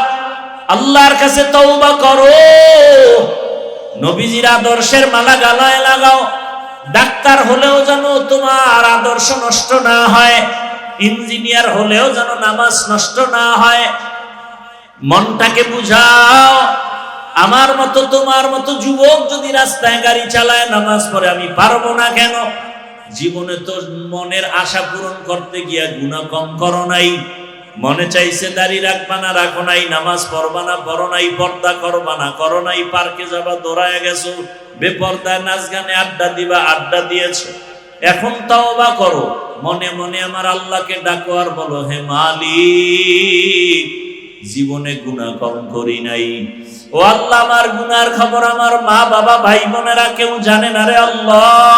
আল্লাহর কাছে তওবা করো। নবীজির আদর্শের মালা গালায় লাগাও। ডাক্তার হলেও যেন তোমার আদর্শ নষ্ট না হয়, ইঞ্জিনিয়ার হলেও যেন নামাজ নষ্ট না হয়। মনটাকে বুঝাও। আমার মতো তোমার মতো যুবক যদি রাস্তায় গাড়ি চালায়, নামাজ পড়ে, আমি পারবো না কেন? জীবনে তো মনের আশা পূরণ করতে গিয়া গুনাহ কম করো নাই। মনে চাইছে দাড়ি রাখবা না, রাখো নাই। নামাজ পড়বা না, পড়ো নাই। পর্দা করবা না, করো নাই। পার্কে যাবা, দৌড়ায় গেছো। বেপর্দায় নাচ গানে আড্ডা দিবা, আড্ডা দিয়েছো। এখন তওবা করো। মনে মনে আমার আল্লাহকে ডাকো আর বলো, হে মালিক, জীবনে গুনাহ কম করি নাই। ও আল্লাহ, আমার গুনার খবর আমার মা বাবা ভাই বোনেরা কেউ জানে না রে আল্লাহ,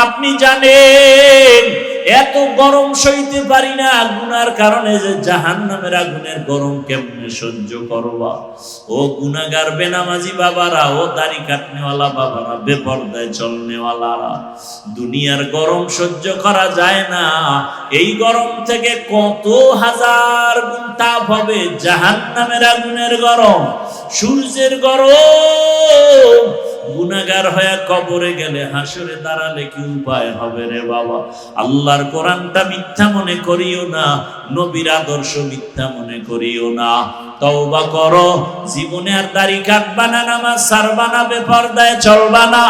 আপনি জানেন। এত গরম সইতে পারি না গুনার কারণে, যে জাহান্নামের আগুনের গরম কেমনে সহ্য করবা। ও গুনাহগার বেনামাজি বাবারা, ও দাড়ি কাটনেওয়ালা বাবারা, বেপরদায় চলনেওয়ালারা, দুনিয়ার গরম সহ্য করা যায় না। এই গরম থেকে কত হাজার গুণ তাপ হবে জাহান্নামের আগুনের গরম, সূর্যের গরম। গুনাহগার হয়ে কবরে গেলে, হাসরে দাঁড়ালে কি উপায় হবে রে বাবা? আল্লাহর কোরআনটা মিথ্যা মনে করিও না, নবীর আদর্শ মিথ্যা মনে করিও না। তওবা করো। জীবনে আর দাড়ি কাটবা না, নামাজ ছাড়বা না, বেপরদায় চলবা না।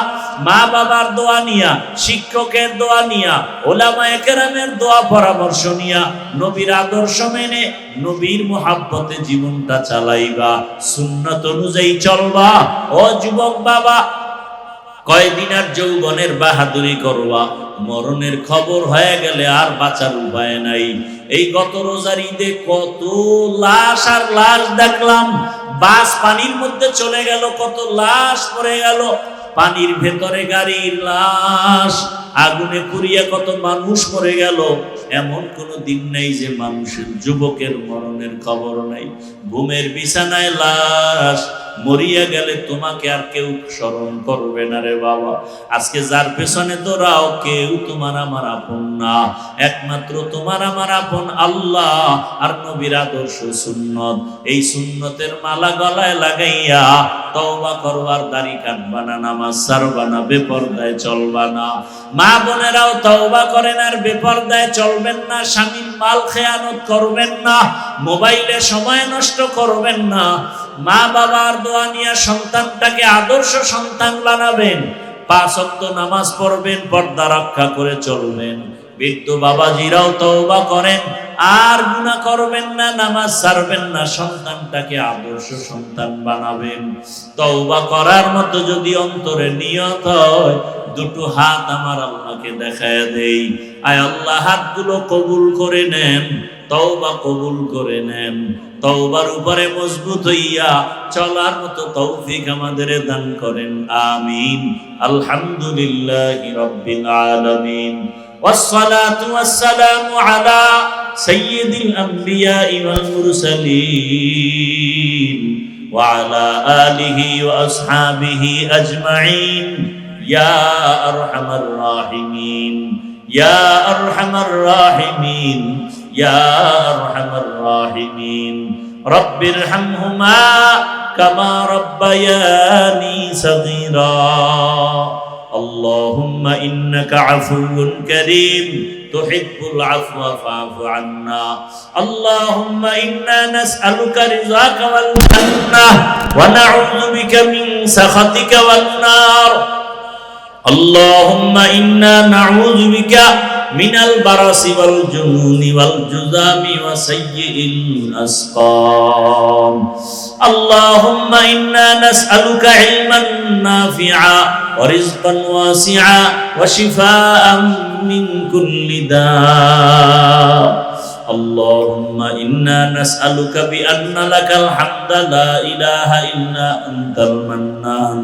মা বাবার দোয়া নিয়া, শিক্ষকের দোয়া নিয়া, ওলামায়ে কেরামের দোয়া পরামর্শ নিয়া, নবীর আদর্শ মেনে, নবীর মুহাব্বতে জীবনটা চালাইবা, সুন্নাত অনুযায়ী চলবা। ও যুবক বাবা, কয়দিন আর যৌবনের বাহাদুরি করবা, মরণের খবর হয়ে গেলে আর বাঁচার উপায় নাই। এই গত রোজার ঈদে কত লাশ আর লাশ দেখলাম। বাস পানির মধ্যে চলে গেল, কত লাশ পড়ে গেল, পানির ভেতরে গাড়ির লাশ, আগুনে পুড়িয়া কত মানুষ মরে গেল। এমন কোনো দিন নেই যে মানুষের যুবকের মরণের খবর নাই। ঘুমের বিছানায় লাশ, মরিয়া গেলে তোমাকে আর কেউ স্মরণ করবে না রে বাবা। আজকে যার পেছনে দৌড়াও, কেউ তোমার আমার আপন না, একমাত্র তোমার আমার আপন আল্লাহ আর নবীর আদর্শ সুন্নত। এই সুন্নতের মালা গলায় লাগাইয়া তওবা করবার, দাড়ি কাটবা না, নামাজ ছাড়বা না, বেপরদায় চলবা না। মা বোনেরাও তওবা করেন আর বেপরদায় চলবেন না। স্বামীর মাল খেয়ানত করবেন না, মোবাইলে সময় নষ্ট করবেন না। মা বাবার দোয়া নিয়ে সন্তানটাকে আদর্শ সন্তান বানাবেন। 5 ওয়াক্ত নামাজ পড়বেন, পর্দা রক্ষা করে চলবেন। বৃদ্ধ বাবাজিরাও তওবা করেন আর গুনাহ করবেন না, নামাজ ছাড়বেন না, সন্তানটাকে আদর্শ সন্তান বানাবেন। তওবা করার মতো যদি অন্তরে নিয়ত হয়, দুটো হাত আমার আল্লাহকে দেখায় দেই, আয় আল্লাহ হাতগুলো কবুল করে নেন, তওবা কবুল করে নেন। তওবার উপরে মজবুত হইয়া চলার মতো তৌফিক আমাদের দান করেন, আমিন। আলহামদুলিল্লাহি রাব্বিল আলামিন, ওয়াসসালাতু ওয়াসসালামু আলা সাইয়্যিদিল আমবিয়াই ওয়াল মুরসালিন ওয়া আলা আলিহি ওয়া আসহাবিহি আজমাইন, ইয়া আরহামার রাহিমিন, ইয়া আরহামার রাহিমিন, ইয়া আরহামার রাহিমিন। রব্বিরহামহুমা কামা রাব্বায়ানি সগীরা। আল্লাহুম্মা ইন্নাকা আফুউন কারীম তুহিব্বুল আফওয়া ফা'ফু আন্না। আল্লাহুম্মা ইন্না নাসআলুকা রিযাকা ওয়াল জান্নাহ ওয়া নাউযু বিকা মিন সাখাতিকা ওয়ান নার। আল্লাহুম্মা ইন্না নাউযু বিকা মিনাল বারাসি ওয়াল জুনুনি ওয়াল জুযামি ওয়া সাইয়্যিল আসকাম। আল্লাহুম্মা ইন্না নাসআলুকা ইলমান নাফিআ ওয়া রিজকান ওয়াসিআ ওয়া শিফাআন মিন কুল্লি দা। আল্লাহুম্মা ইন্না নাসআলুকা বিআন্না লাকাল হামদা লা ইলাহা ইল্লা আনতাল মান্নান,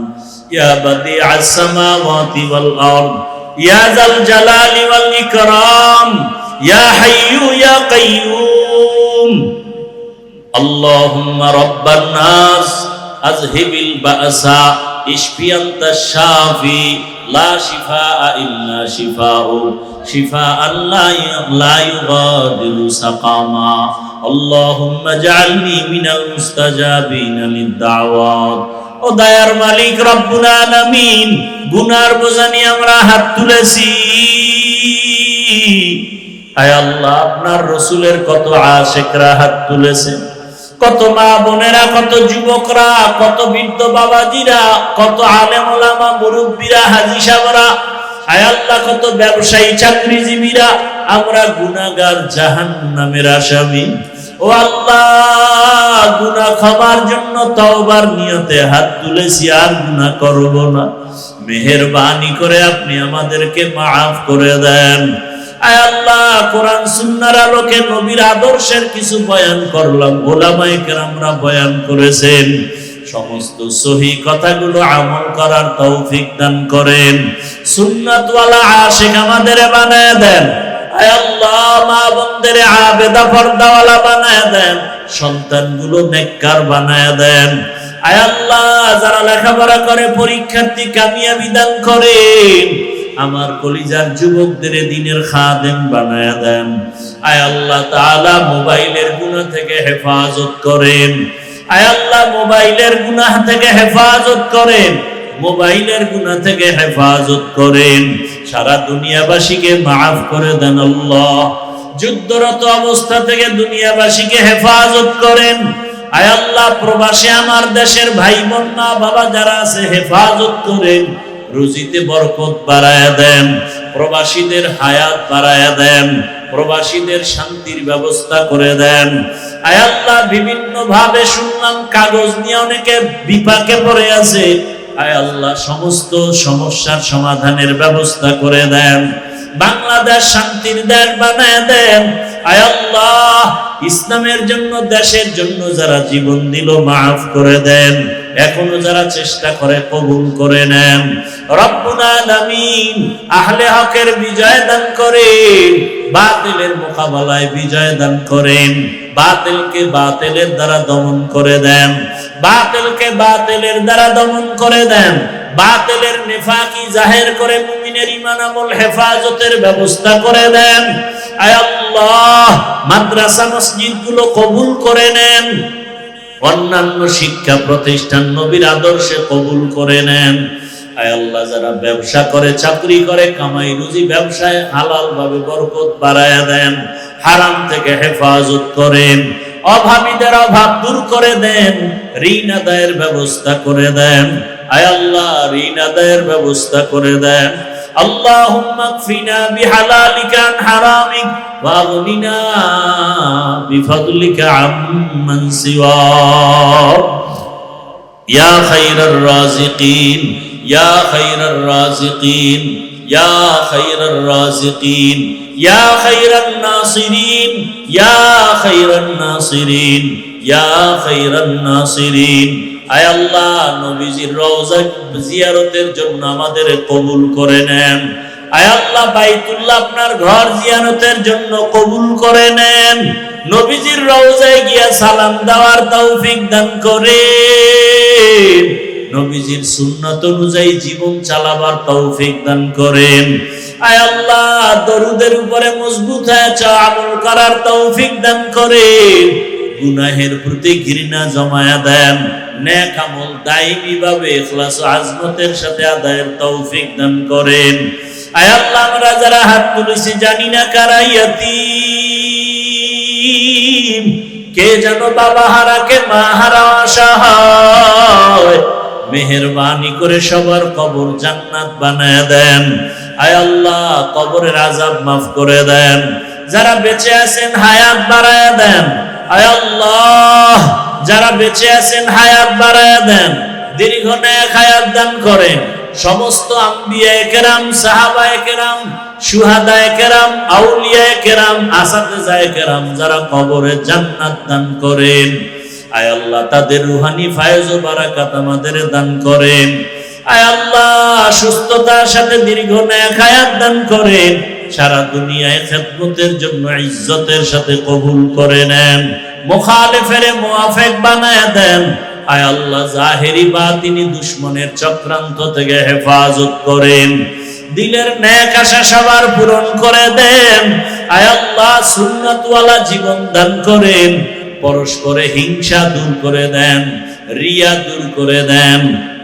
ইয়া বাদিআস সামাওয়াতি ওয়াল আরদ, ইয়া যাল জালালি ওয়াল ইকরাম, ইয়া হাইয়্যু ইয়া কাইয়্যুম। আল্লাহুম্মা রাব্বান নাস আযহিবিল বা'সা ইশফি আনতাশ শাফি লা শিফাআ ইল্লা শিফাউ, শিফাআন লা ইউগাদিরু সাকামা। আল্লাহুম্মা জাআলনি মিনাল মুস্তাজাবিনা লিদ-দাওয়াত। ও দয়ার মালিক রব্বুল আলামিন, গুনার বোঝা নিয়ে আমরা হাত তুলেছি। আয় আল্লাহ, আপনার রসুলের কত আশিকরা হাত তুলেছেন, কত মা বোনেরা, কত যুবকরা, কত বৃদ্ধ বাবাজিরা, কত আলেম ওলামা, মুরব্বীরা, হাজী সাহেবরা, আয় আল্লাহ কত ব্যবসায়ী, চাকরিজীবীরা। আমরা গুনাহগার, জাহান্নামের আসামি। ও আল্লাহ, গুনাহ ক্ষমার জন্য তওবার নিয়তে হাত তুলেছি, আর গুনাহ করব না। মেহেরবানি করে আপনি আমাদেরকে মাফ করে দেন। আয় আল্লাহ, কোরআন সুন্নাহর আলোকে নবীর আদর্শের কিছু বয়ান করলাম, ওলামায়ে কেরামরা বয়ান করেছেন। সমস্ত সহি কথাগুলো আমল করার তৌফিক দান করেন। সুন্নাতওয়ালা আশিক আমাদের বানায় দেন। আয় আল্লাহ, মা বোনদের আবেদা পর্দাওয়ালা বানায় দেন, সন্তানগুলো নেককার বানায় দেন। আয় আল্লাহ, যারা লেখাপড়া করে পরীক্ষার্থী কামিয়াবি দান করেন। আমার কলিজার যুবকদের দ্বীনের খাদেম বানায় দেন। আয় আল্লাহ তাআলা, মোবাইলের গুনাহ থেকে হেফাজত করেন। আয় আল্লাহ, মোবাইলের গুনাহ থেকে হেফাজত করেন, মোবাইলের গুনাহ থেকে হেফাজত করেন। সারা দুনিয়াবাসীকে মাফ করে দেন আল্লাহ। যুদ্ধরত অবস্থা থেকে দুনিয়াবাসীকে হেফাজত করেন। আয় আল্লাহ, প্রবাসী আমার দেশের ভাই বোন, মা বাবা যারা আছে, হেফাজত করেন। রুজিতে বরকত বাড়ায়া দেন, প্রবাসীদের হায়াত বাড়ায়া দেন, প্রবাসীদের শান্তির ব্যবস্থা করে দেন। আয় আল্লাহ, বিভিন্ন ভাবে শুনলাম কাগজ নিয়ে অনেকে বিপাকে পড়ে আছে। আয় আল্লাহ, সমস্ত সমস্যার সমাধানের ব্যবস্থা করে দেন। বাংলাদেশ শান্তির দেশ বানায় দেন। আয় আল্লাহ, ইসলামের জন্য, দেশের জন্য যারা জীবন দিল মাফ করে দেন, এখনো যারা চেষ্টা করে কবুল করে নেন। রব্বুল আলামিন আহলে হকের বিজয় দান করেন, বাতিলের মোকাবেলায় বিজয় দান করেন, বাতিলকে বাতিলের দ্বারা দমন করে দেন, বাতিলকে বাতিলের দ্বারা দমন করে দেন, বাতিলের নিফাকি জাহের করে মুমিনের ঈমান আমল হেফাজতের ব্যবস্থা করে দেন। আয় আল্লাহ, মাদ্রাসা মসজিদগুলো কবুল করে নেন, অন্যান্য শিক্ষা প্রতিষ্ঠান নবীর আদর্শে কবুল করে নেন। আয় আল্লাহ, যারা ব্যবসা করে, চাকরি করে, কামাই রুজি ব্যবসায় হালাল ভাবে বরকত বাড়ায়া দেন, হারাম থেকে হেফাজত করেন, অভাবীদের অভাব দূর করে দেন, ঋণ আদায়ের ব্যবস্থা করে দেন। আয় আল্লাহ, ঋণ আদায়ের ব্যবস্থা করে দেন। আল্লাহুম্মা কফিনা বিহালালিকা আন হারামিক ওয়া আগনিনা বিফাদলিকা আম্মান সিওয়াক ইয়া খায়রার রাযিকিন ইয়া খায়রার রাযিকিন ইয়া খায়রার রাযিকিন ইয়া খায়রান নাসিরিন ইয়া খায়রান নাসিরিন ইয়া খায়রান নাসিরিন। আয় আল্লাহ, নবীজির রওজা জিয়ারতের জন্য আমাদের কবুল করে নেন। আয় আল্লাহ, বাইতুল্লাহ আপনার ঘর জিয়ারতের জন্য কবুল করে নেন। নবীজির রওজায় গিয়া সালাম দেওয়ার তৌফিক দান করেন, নবীজির সুন্নাত অনুযায়ী জীবন চালাবার তৌফিক দান করেন। আয় আল্লাহ, দরুদের উপরে মজবুত হয়ে আমল করার তৌফিক দান করেন, গুনাহের প্রতি ঘৃণা জমায়া দেন, নেক আমল দায়ী ভাবে ইখলাস ও আজমতের সাথে আদায়ের তৌফিক দান করেন। আয় আল্লাহ, আমরা যারা হাত তুলেছি জানি না কারা ইয়াতীম, কে যেন বাবা হারা, কে মা হারা অসহায়, মেহেরবানি করে সবার কবর জান্নাত বানায় দেন। আয় আল্লাহ, কবরের আযাব মাফ করে দেন, যারা বেঁচে আছেন হায়াত বাড়ায়া দেন। আয় আল্লাহ, যারা বেঁচে আছেন হায়াত বাড়ায়া দেন, দীর্ঘ নেক হায়াত দান করেন। সমস্ত আম্বিয়ায়ে কেরাম, সাহাবায়ে কেরাম, শুহাদায়ে কেরাম, আউলিয়ায়ে কেরাম, আসাতিজায়ে কেরাম যারা কবরে জান্নাত দান করেন, আয় আল্লাহ, তাদের রুহানি ফায়েজ ও বারাকাত আমাদের দান করেন। আয় আল্লাহ, সুস্থতার সাথে দীর্ঘ নেক হায়াত দান করেন, সারা দুনিয়ায় খেদমতের জন্য ইজ্জতের সাথে কবুল করে নেন, মুখালিফের মুওয়াফিক বানায় দেন। আয় আল্লাহ, জাহেরি বাতিনি দুশমনের চক্রান্ত থেকে হেফাজত করেন, দিলের নেক আশা সবার পূরণ করে দেন। আয় আল্লাহ, সুন্নাতওয়ালা জীবন দান করেন, পরস্পরে হিংসা দূর করে দেন, রিয়া দূর করে দেন।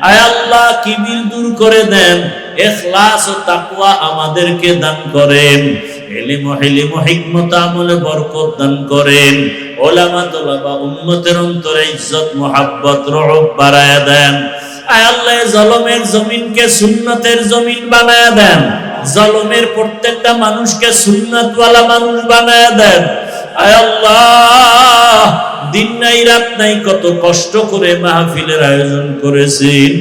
আয় আল্লাহ, কিবির দূর করে দেন, ইখলাস ও তাকওয়া আমাদেরকে দান করেন, ইলম ও হিকমত আমলে বরকত দান করেন, উলামা তোলাবা উম্মতের অন্তরে ইজ্জত মুহাব্বত রহব বাড়ায়া দেন। আয় আল্লাহ, জলমের জমিনকে সুন্নতের জমিন বানায়া দেন, জলমের প্রত্যেকটা মানুষকে সুন্নাতওয়ালা মানুষ বানায়া দেন। আয় আল্লাহ, দিন নাই রাত নাই কত কষ্ট করে মাহফিলের আয়োজন করেছেন,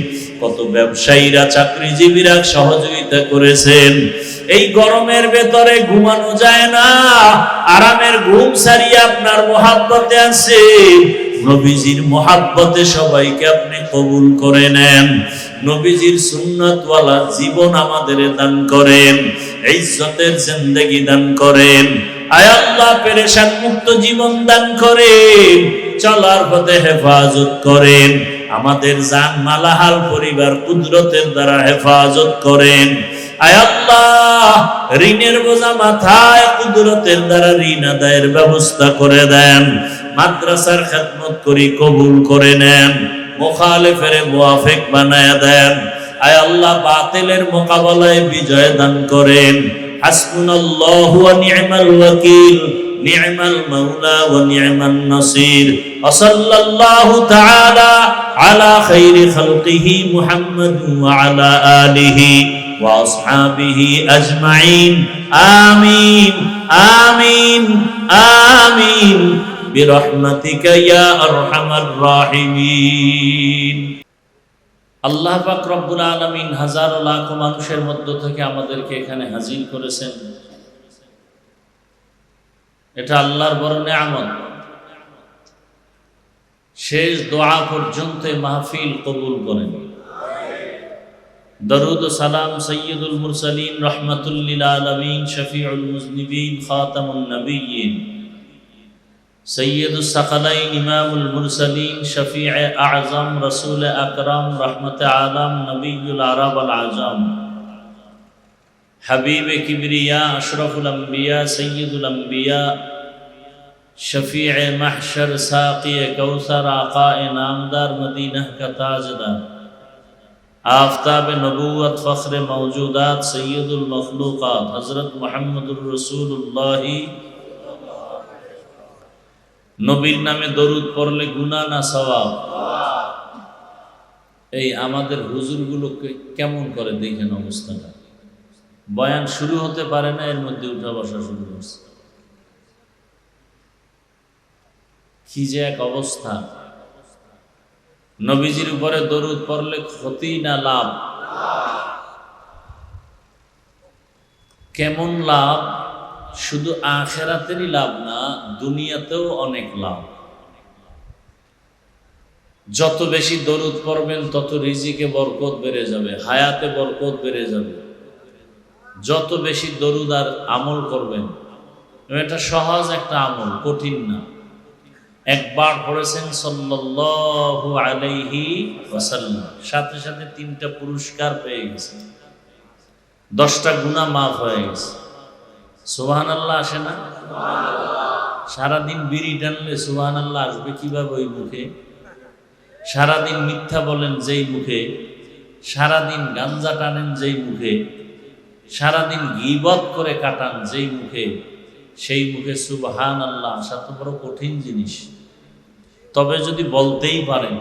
কত ব্যবসায়ীরা, চাকরিজীবীরা সহযোগিতা করেছেন। এই গরমের ভেতরে ঘুমানো যায় না, আরামের ঘুম সারিয়ে আপনার মহাব্বতে আছেন, নবীজির মহাব্বতে সবাইকে আপনি কবুল করে নেন, নবীজির সুন্নাতওয়ালা জীবন আমাদের দান করেন, ইজ্জতের জিন্দেগি দান করেন। আয় আল্লাহ, পেরেশান মুক্ত জীবন দান করেন, চলার পথে হেফাজত করেন, আমাদের জান মালাহাল পরিবার কুদরতের দ্বারা হেফাজত করেন। আয় আল্লাহ, ঋণের বোঝা মাথায় কুদরতের দ্বারা ঋণ আদায়ের ব্যবস্থা করে দেন, মাদ্রাসার খেদমত করি কবুল করে নেন, মুখালিফের মুওয়াফিক বানায়া দেন। আয় আল্লাহ, বাতিলের মোকাবেলায় বিজয় দান করেন। হাসবুনাল্লাহু ওয়া নি'মাল ওয়াকিল, নি'মাল মাওলা ওয়া নি'মান নাসির। ওয়া সাল্লাল্লাহু তাআলা আলা খাইরি খালকিহি মুহাম্মাদ ওয়া আলা আলিহি ওয়া আসহাবিহি আজমাইন। আমিন আমিন আমিন বিরহমাতিকা ইয়া আরহামার রাহিমিন। আল্লাহ পাক রব্বুল আলামিন হাজার লাখ মানুষের মধ্য থেকে আমাদেরকে এখানে হাজির করেছেন। এটা আল্লাহর বড় নেয়ামত। শেষ দোয়া পর্যন্ত মাহফিল কবুল করেন। দরুদ ও সালাম সৈয়দুল মুরসালিন রহমাতুল লিল আলামিন শফিউল মুজনিবিন খাতামুন নবিয়্যিন সৈয়দুস সাকালাইন ইমামুল মুরসালিন শফিয়ে আযম রাসূল আকরাম রহমতে আলম নবিয়ুল আরব আল আজম হাবিবে কিবরিয়া আশরাফুল আম্বিয়া সৈয়দুল আম্বিয়া शफीए महशर साक़िए कौसर आक़ाए नामदार मदीना का ताजदार आफ़ताब नबूवत फ़ख्र मौजूदात सैयदुल मखलूक़ात हज़रत मुहम्मदुर रसूलुल्लाह नबीर नामे दरूद पढ़ले गुनाह ना सवाब। এই আমাদের হুজুরগুলোকে কেমন করে দেখেন অবস্থাটা, বয়ান শুরু হতে পারে না এর মধ্যে উঠা বসা শুরু করছে। কি যে এক অবস্থা। নবীজির উপরে দরুদ পড়লে ক্ষতি না লাভ? কেমন লাভ? শুধু আখিরাতেরই লাভ না, দুনিয়াতেও অনেক লাভ। যত বেশি দরুদ পড়বেন তত রিজিকে বরকত বেড়ে যাবে, হায়াতে বরকত বেড়ে যাবে। যত বেশি দরুদ আর আমল করবেন, এটা সহজ একটা আমল, কঠিন না। একবার পড়েছেন সাল্লাল্লাহু আলাইহি ওয়াসাল্লাম, সাথে সাথে 3টা পুরস্কার পেয়ে গেছে, 10টা গুনাহ মাফ হয়ে গেছে। সুবহানাল্লাহ আসে না? সারাদিন বিড়ি টানলে সুবহানাল্লাহ আসবে কিভাবে ওই মুখে? সারাদিন মিথ্যা বলেন যেই মুখে, সারাদিন গাঞ্জা টানেন যেই মুখে, সারাদিন গীবত করে কাটান যেই মুখে, সেই মুখে সুবহানাল্লাহ আসা তো বড় কঠিন জিনিস। তবে যদি বলতেই পারেন,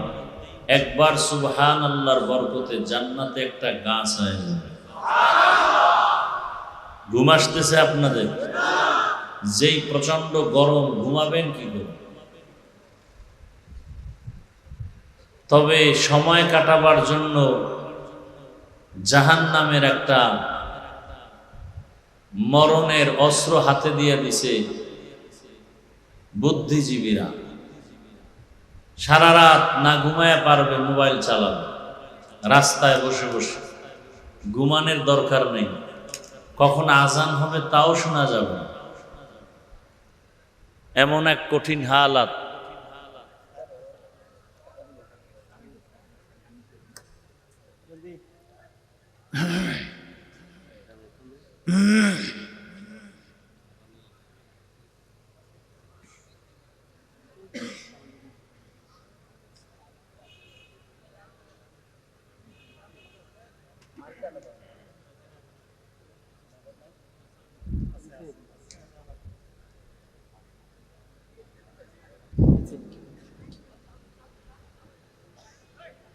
একবার সুবহানাল্লাহর বরকতে জান্নাতে একটা গাছ হয়ে যাবে। ঘুম আসতেছে আপনাদের? যেই প্রচন্ড গরম, ঘুমাবেন কি করে? তবে সময় কাটাবার জন্য জাহান্নামের একটা মরণের অস্ত্র হাতে দিয়ে দিছে বুদ্ধিজীবীরা। সারা রাত না ঘুমায় পারবে মোবাইল চালাবে, রাস্তায় বসে বসে। ঘুমানোর দরকার নেই, কখন আজান হবে তাও শোনা যাবে। এমন এক কঠিন হালাত।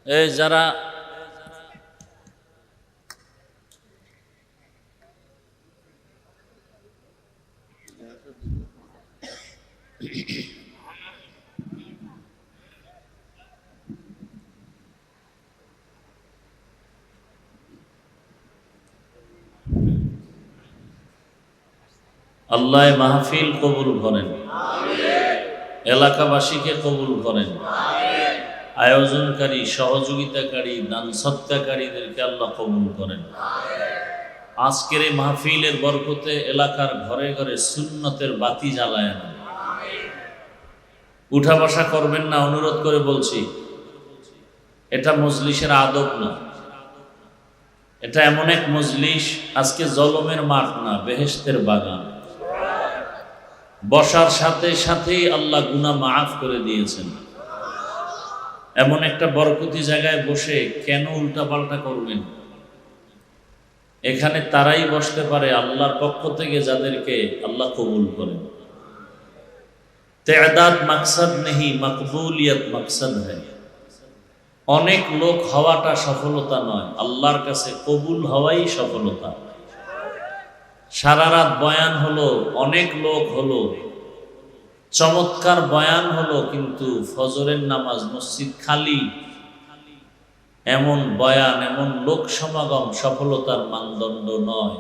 এই যারা আল্লাহ মাহফিল কবুল করেন, এলাকাবাসীকে কবুল করেন, আয়োজনকারী, সহযোগিতাকারী, দান সৎকারীদেরকে আল্লাহ কবুল করেন। আজকের এই মাহফিলের বরকতে এলাকার ঘরে ঘরে সুন্নতের বাতি জ্বালায় না। উঠা বসা করবেন না, অনুরোধ করে বলছি। এটা মজলিসের আদব না, এটা এমন এক মজলিস, আজকে জলমের মাঠ না, বেহেশতের বাগান। বসার সাথে সাথেই আল্লাহ গুনাহ মাফ করে দিয়েছেন। এমন একটা বরকতি জায়গায় বসে কেন উল্টাপাল্টা করবেন? এখানে তারাই বসতে পারে আল্লাহর পক্ষ থেকে যাদেরকে আল্লাহ কবুল করেন। তেদাদ মাকসাদ নেই, মকবুলিয়ত মাকসাদ হ্যায়। অনেক লোক হওয়াটা সফলতা নয়, আল্লাহর কাছে কবুল হওয়াই সফলতা। সারা রাত বয়ান হলো, অনেক লোক হলো, চমৎকার বয়ান হলো, কিন্তু ফজরের নামাজ মসজিদ খালি, এমন বয়ান, এমন লোক সমাগম সফলতার মানদণ্ড নয়।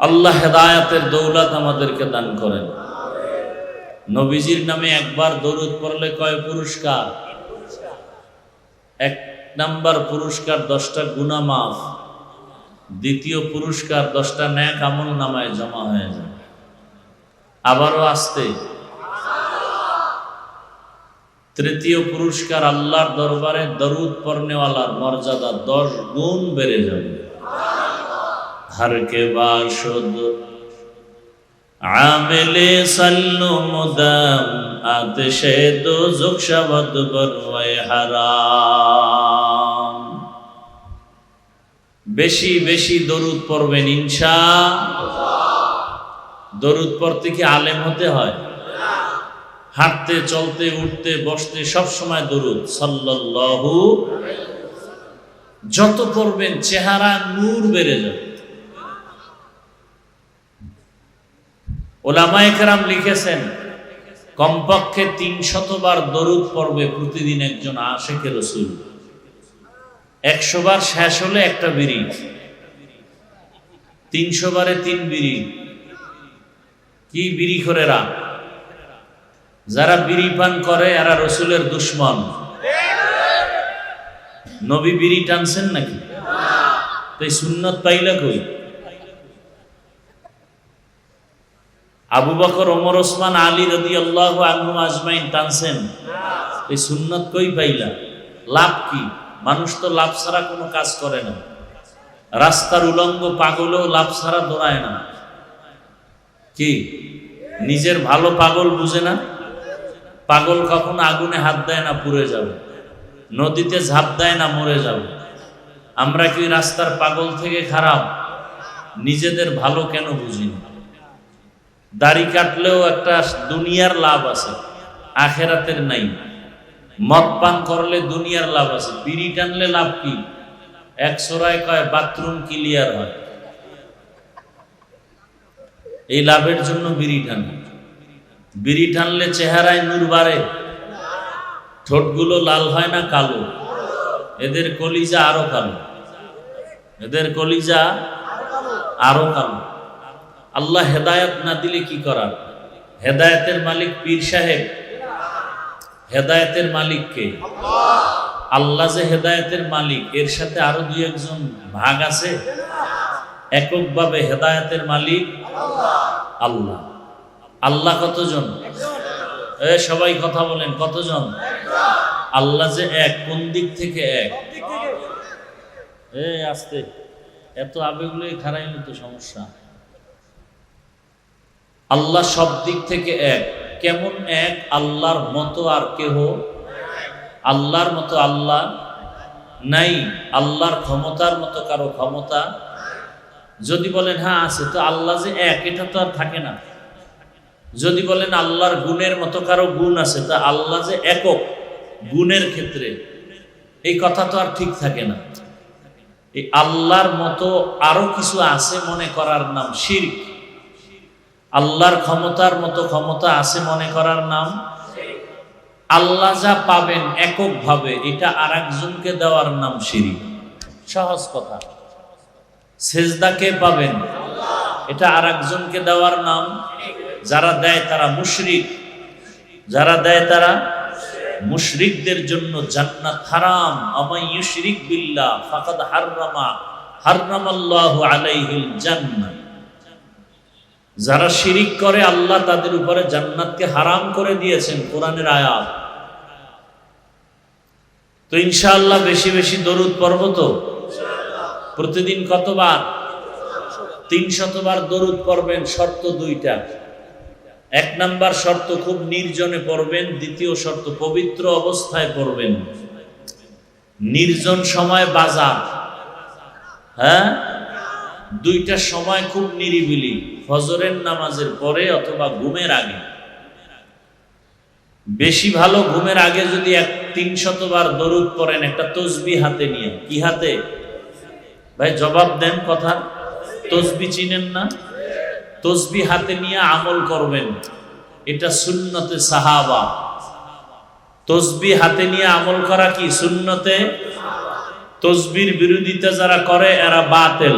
আল্লাহ হেদায়েতের দৌলত আমাদেরকে দান করেন। নবীজির নামে একবার দরুদ পড়লে কয় পুরস্কার? 1 নাম্বার পুরস্কার 10টা গুনাহ মাফ, দ্বিতীয় পুরস্কার 10টা নেক আমল নামায় জমা হয়ে যায়। আবারও আসতে, তৃতীয় পুরস্কার আল্লাহর দরবারে দরুদ পড়নেওয়ালার মর্যাদা 10 গুণ বেড়ে যাবে। हर के बाशुद आमिले सल्लु मुदम आतिशे दोज़ख शवद बरवाए हराम। বেশি বেশি দরুদ পড়বেন ইনশাআল্লাহ। দরুদ পড়তে কি আলেম হতে হয়? হাঁটতে চলতে উঠতে বসতে সব সময় দরুদ সাল্লাল্লাহু। যত পড়বেন চেহারা নূর বেড়ে যাবে। ওলামায়ে কেরাম লিখেছেন কমপক্ষে 300 বার দরুদ পড়বে প্রতিদিন একজন আশিকে রাসূল। 100 বার শেষ হলে একটা বিড়ি, 300 বারে 3 বিড়ি। কি বিড়ি করেরা? যারা বিড়ি পান করে এরা রসুলের দুশ্মন। নবী বিড়ি টানছেন নাকি? তাই সুন্নত পাইলা কই? আবু বকর, ওমর, ওসমান, আলী রাদিয়াল্লাহু আনহুম আজমাইন টানছেন, এই সুন্নত কই পাইলা? লাভ কি? মানুষ তো লাভ ছাড়া কোনো কাজ করে না। রাস্তার উলঙ্গ পাগলও লাভ ছাড়া দৌড়ায় না। কি নিজের ভালো পাগল বুঝে না? পাগল কখনো আগুনে হাত দেয় না পুড়ে যাবে, নদীতে ঝাঁপ দেয় না মরে যাবে। আমরা কি রাস্তার পাগল থেকে খারাপ? নিজেদের ভালো কেন বুঝি না? দাড়ি কাটলেও একটা দুনিয়ার লাভ আছে, আখেরাতের নাই। মদ পান করলে দুনিয়ার লাভ আছে, বিড়ি টানলে লাভ কি? 100 কয় বাথরুম ক্লিয়ার হয়। এই লাভের জন্য বিড়ি টানে। বিড়ি টানলে চেহারায় নূর বাড়ে, ঠোঁটগুলো লাল হয় না কালো? এদের কলিজা আরো কালো, এদের কলিজা আরো কালো। আল্লাহ হেদায়েত না দিলে কি করার? হেদায়েতের মালিক পীর সাহেব? হেদায়েতের মালিক কে? আল্লাহ যে হেদায়েতের মালিক, এর সাথে আরো 2-1 ভাগ আছে? এককভাবে হেদায়েতের মালিক আল্লাহ। আল্লাহ কতজন? সবাই কথা বলেন, কতজন? আল্লাহ যে এক, কোন দিক থেকে এক? আস্তে, এত আবেগগুলো খারাইলে তো সমস্যা। আল্লাহ সব দিক থেকে এক। কেমন এক? আল্লাহর মতো আর কেহ আল্লাহর মতো আল্লাহ নাই, আল্লাহর ক্ষমতার মতো কারো ক্ষমতা। যদি বলেন হ্যাঁ আছে, তো আল্লাহ যে এক এটা তো আর থাকে না। যদি বলেন আল্লাহর গুণের মতো কারো গুণ আছে, তা আল্লাহ যে একক গুণের ক্ষেত্রে, এই কথা তো আর ঠিক থাকে না। এই আল্লাহর মতো আরো কিছু আছে মনে করার নাম শিরক। আল্লাহর ক্ষমতার মতো ক্ষমতা আছে মনে করার নাম। আল্লাহ যা পাবেন এককভাবে, এটা আরেকজনকে দেওয়ার নাম শিরক। সহজ কথা। সেজদাকে পাবেন, এটা আরেকজনকে দেওয়ার নাম। যারা দেয় তারা মুশরিক, যারা দেয় তারা মুশরিকদের জন্য জান্নাত হারাম। আমাই ইউশরিক বিল্লাহ ফাকাদ হারামাল্লাহু আলাইহিল জান্নাহ। যারা শিরিক করে আল্লাহ তাদের উপরে জান্নাতকে হারাম করে দিয়েছেন, কোরআনের আয়াত। তো ইনশাআল্লাহ বেশি বেশি দরুদ পড়ব তো। প্রতিদিন কতবার? 300 বার দরুদ পড়বেন। শর্ত 2টা। 1 নাম্বার শর্ত খুব নির্জনে পড়বেন, দ্বিতীয় শর্ত পবিত্র অবস্থায় পড়বেন। নির্জন সময় বাজার, হ্যাঁ 2টা সময় খুব নিরিবিলি, ফজরের নামাজের পরে অথবা ঘুমের আগে। বেশি ভালো ঘুমের আগে যদি 300 বার দরুদ পড়েন, একটা তসবিহ হাতে নিয়ে। কি হাতে? ভাই জবাব দেন কথা। তসবিহ চিনেন না? তসবিহ হাতে নিয়ে আমল করবেন, এটা সুন্নতে সাহাবা। তসবিহ হাতে নিয়ে আমল করা কি সুন্নতে? তসবির বিরোধিতা যারা করে এরা বাতিল।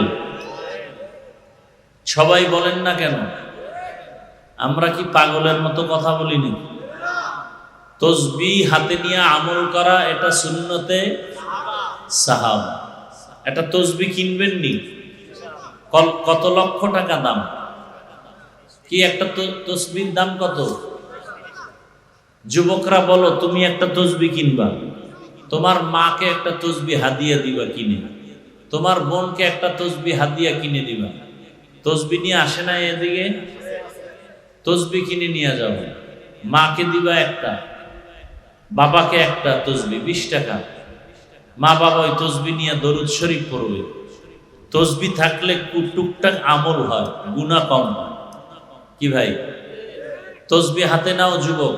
সবাই বলেন না কেন? আমরা কি পাগলের মতো কথা বলিনি? তসবিহ হাতে নিয়ে আমল করা এটা সুন্নতে সাহাবা। এটা তসবিহ কিনবেন নি? কত লক্ষ টাকা দাম? কি একটা তসবির দাম কত? যুবকরা বলো, তুমি একটা তসবিহ কিনবা, তোমার মাকে একটা তসবিহ হাদিয়া দিবা কিনে, তোমার বোনকে একটা তসবিহ হাদিয়া কিনে দিবা। তসবিহ নিয়ে আসে না এদিকে? তসবিহ কিনে নিয়ে যাও, মাকে দিবা একটা, বাবাকে একটা তসবিহ 20 টাকা। মা বাবা ওই তসবিহ নিয়ে দরুদ শরীফ পড়বে। তসবিহ থাকলে টুকটাক আমল হয়, গুনাহ কম হয়। কি ভাই? তসবিহ হাতে নাও যুবক,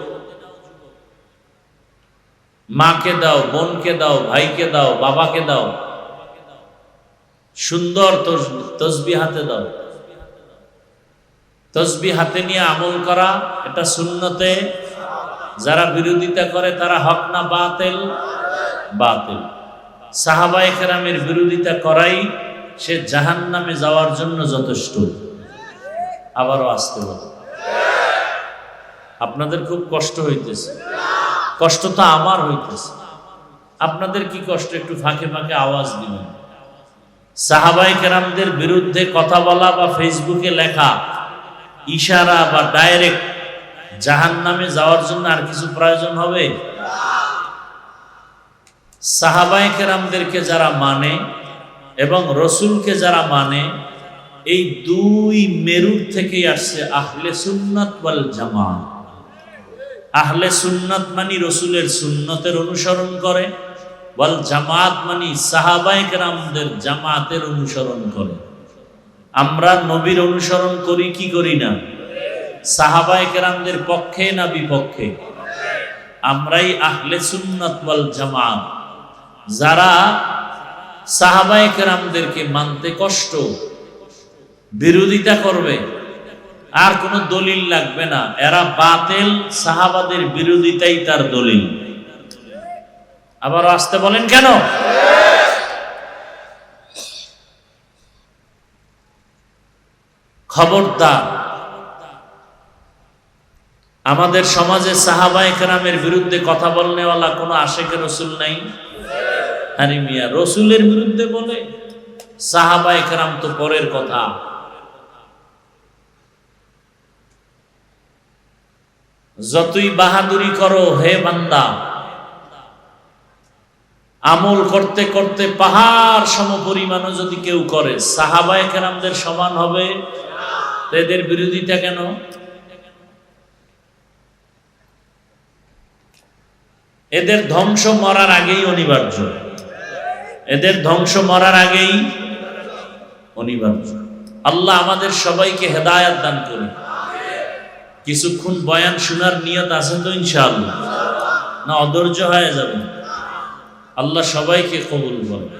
মাকে দাও, বোনকে দাও, ভাইকে দাও, বাবাকে দাও, সুন্দর তসবিহ হাতে দাও। তসবিহ হাতে নিয়ে আমল করা এটা সুন্নতে। যারা বিরোধিতা করে তারা হক না বাতিল? বাতিল। সাহাবায়ে কেরামের বিরোধিতা করাই সে জাহান্নামে যাওয়ার জন্য যথেষ্ট। আবারও আসতে বল। আপনাদের খুব কষ্ট হইতেছে। কষ্ট তো আমার হইতেছে, আপনাদের কি কষ্ট? একটু ফাঁকে ফাঁকে আওয়াজ দিবেন। সাহাবায়ে কেরামদের বিরুদ্ধে কথা বলা বা ফেসবুকে লেখা ইশারা বা ডাইরেক্ট জাহান্নামে যাওয়ার জন্য আর কিছু প্রয়োজন হবে? সাহাবায়ে কেরামদেরকে যারা মানে এবং রসুলকে যারা মানে, এই দুই মেরুর থেকেই আসছে আহলে সুন্নাত ওয়াল জামাত। আহলে সুন্নাত মানে রসুলের সুন্নতের অনুসরণ করে, ওয়াল জামাত মানে সাহাবায়ে কেরামদের জামাতের অনুসরণ করে। আমরা নবীর অনুসরণ করি কি করি না? সাহাবায়ে কেরামদের পক্ষে না বিপক্ষে? আমরাই আহলে সুন্নাত ওয়াল জামাত। যারা সাহাবায়ে কেরামদেরকে মানতে কষ্ট, বিরোধিতা করবে, আর কোনো দলিল লাগবে না, এরা বাতিল, সাহাবাদের বিরোধিতাই তার দলিল। আবার আসতে বলেন কেন? খবরদার, আমাদের সমাজে সাহাবায়ে কেরামের বিরুদ্ধে কথা বলনেওয়ালা কোনো আশেকে রসুল নাই? আরে মিয়া, রসুলের বিরুদ্ধে বলে? সাহাবায়ে কেরাম তো পরের কথা। যতই বাহাদুরি করো হে বান্দা, আমল করতে করতে পাহাড় সমপরিমাণও যদি কেউ করে, সাহাবায়ে কেরামদের সমান হবে? এদের বিরোধিতা কেন? এদের ধ্বংস মরার আগেই অনিবার্য। এদের ধ্বংস মরার আগেই অনিবার্য। আল্লাহ আমাদের সবাইকে হেদায়েত দান করুন। কিছুক্ষণ বয়ান শোনার নিয়ত আছে তো ইনশাআল্লাহ? না অধৈর্য হয়ে যাবে? আল্লাহ সবাইকে কবুল করুন।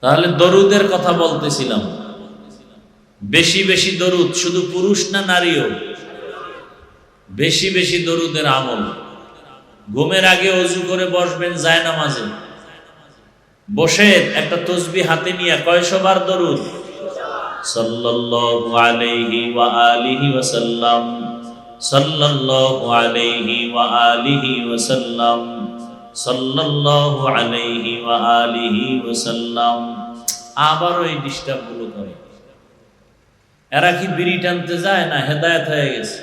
তাহলে দরুদের কথা বলতেছিলাম। বেশি বেশি দরুদ, শুধু পুরুষ না নারীও? বেশি বেশি দরুদের আমল। ঘুমের আগে ওযু করে বসবেন জায়নামাজে, বসে একটা তাসবিহ হাতে নিয়ে কয়শো বার দরুদ? সাল্লাল্লাহু আলাইহি ওয়া আলিহি ওয়া সাল্লাম, সাল্লাল্লাহু আলাইহি ওয়া আলিহি ওয়া সাল্লাম, সাল্লাল্লাহু আলাইহি ওয়া আলিহি ওয়া সাল্লাম। আবারও এই ডিস্টার্ব গুলো করে। এরা কি বিড়ি টানতে যায় না হেদায়েত হয়ে গেছে?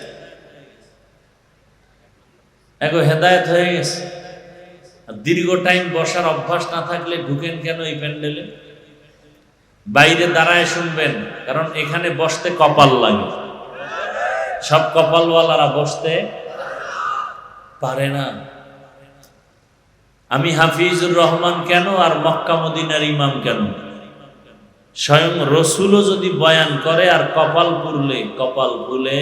এগো হেদায়েত হয়ে গেছে। দীর্ঘ টাইম বসার অভ্যাস না থাকলে ঢুকেন কেন এই প্যান্ডেলে? বাইরে দাঁড়ায় শুনবেন, কারণ এখানে বসতে কপাল লাগে। সব কপালওয়ালারা বসতে পারে না। আমি হাফিজুর রহমান কেন আর মক্কা মদিনার ইমাম কেন? স্বয়ং রসুলও যদি বয়ান করে আর কপাল খুলে,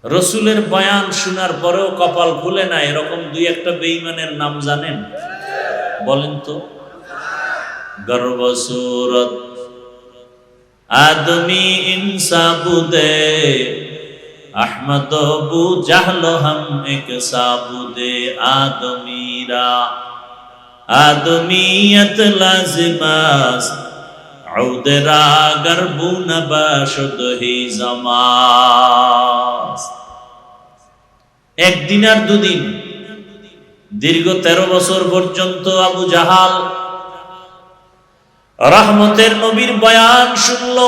রসুলের বয়ান শোনার পরেও কপাল খুলে না, এরকম দুই একটা বেঈমানের নাম জানেন? বলেন তো। গর্বসুরত আদমি ইনসাবুদে, আহমদ বু জাহল হম এক সাবুদে, আদমিরা আদমিয়ত লাজিমাস, عودرا گربون باشد হি জামাস। একদিন আর দুদিন, দীর্ঘ 13 বছর পর্যন্ত আবু জাহাল রহমতের নবীর বয়ান শুনল।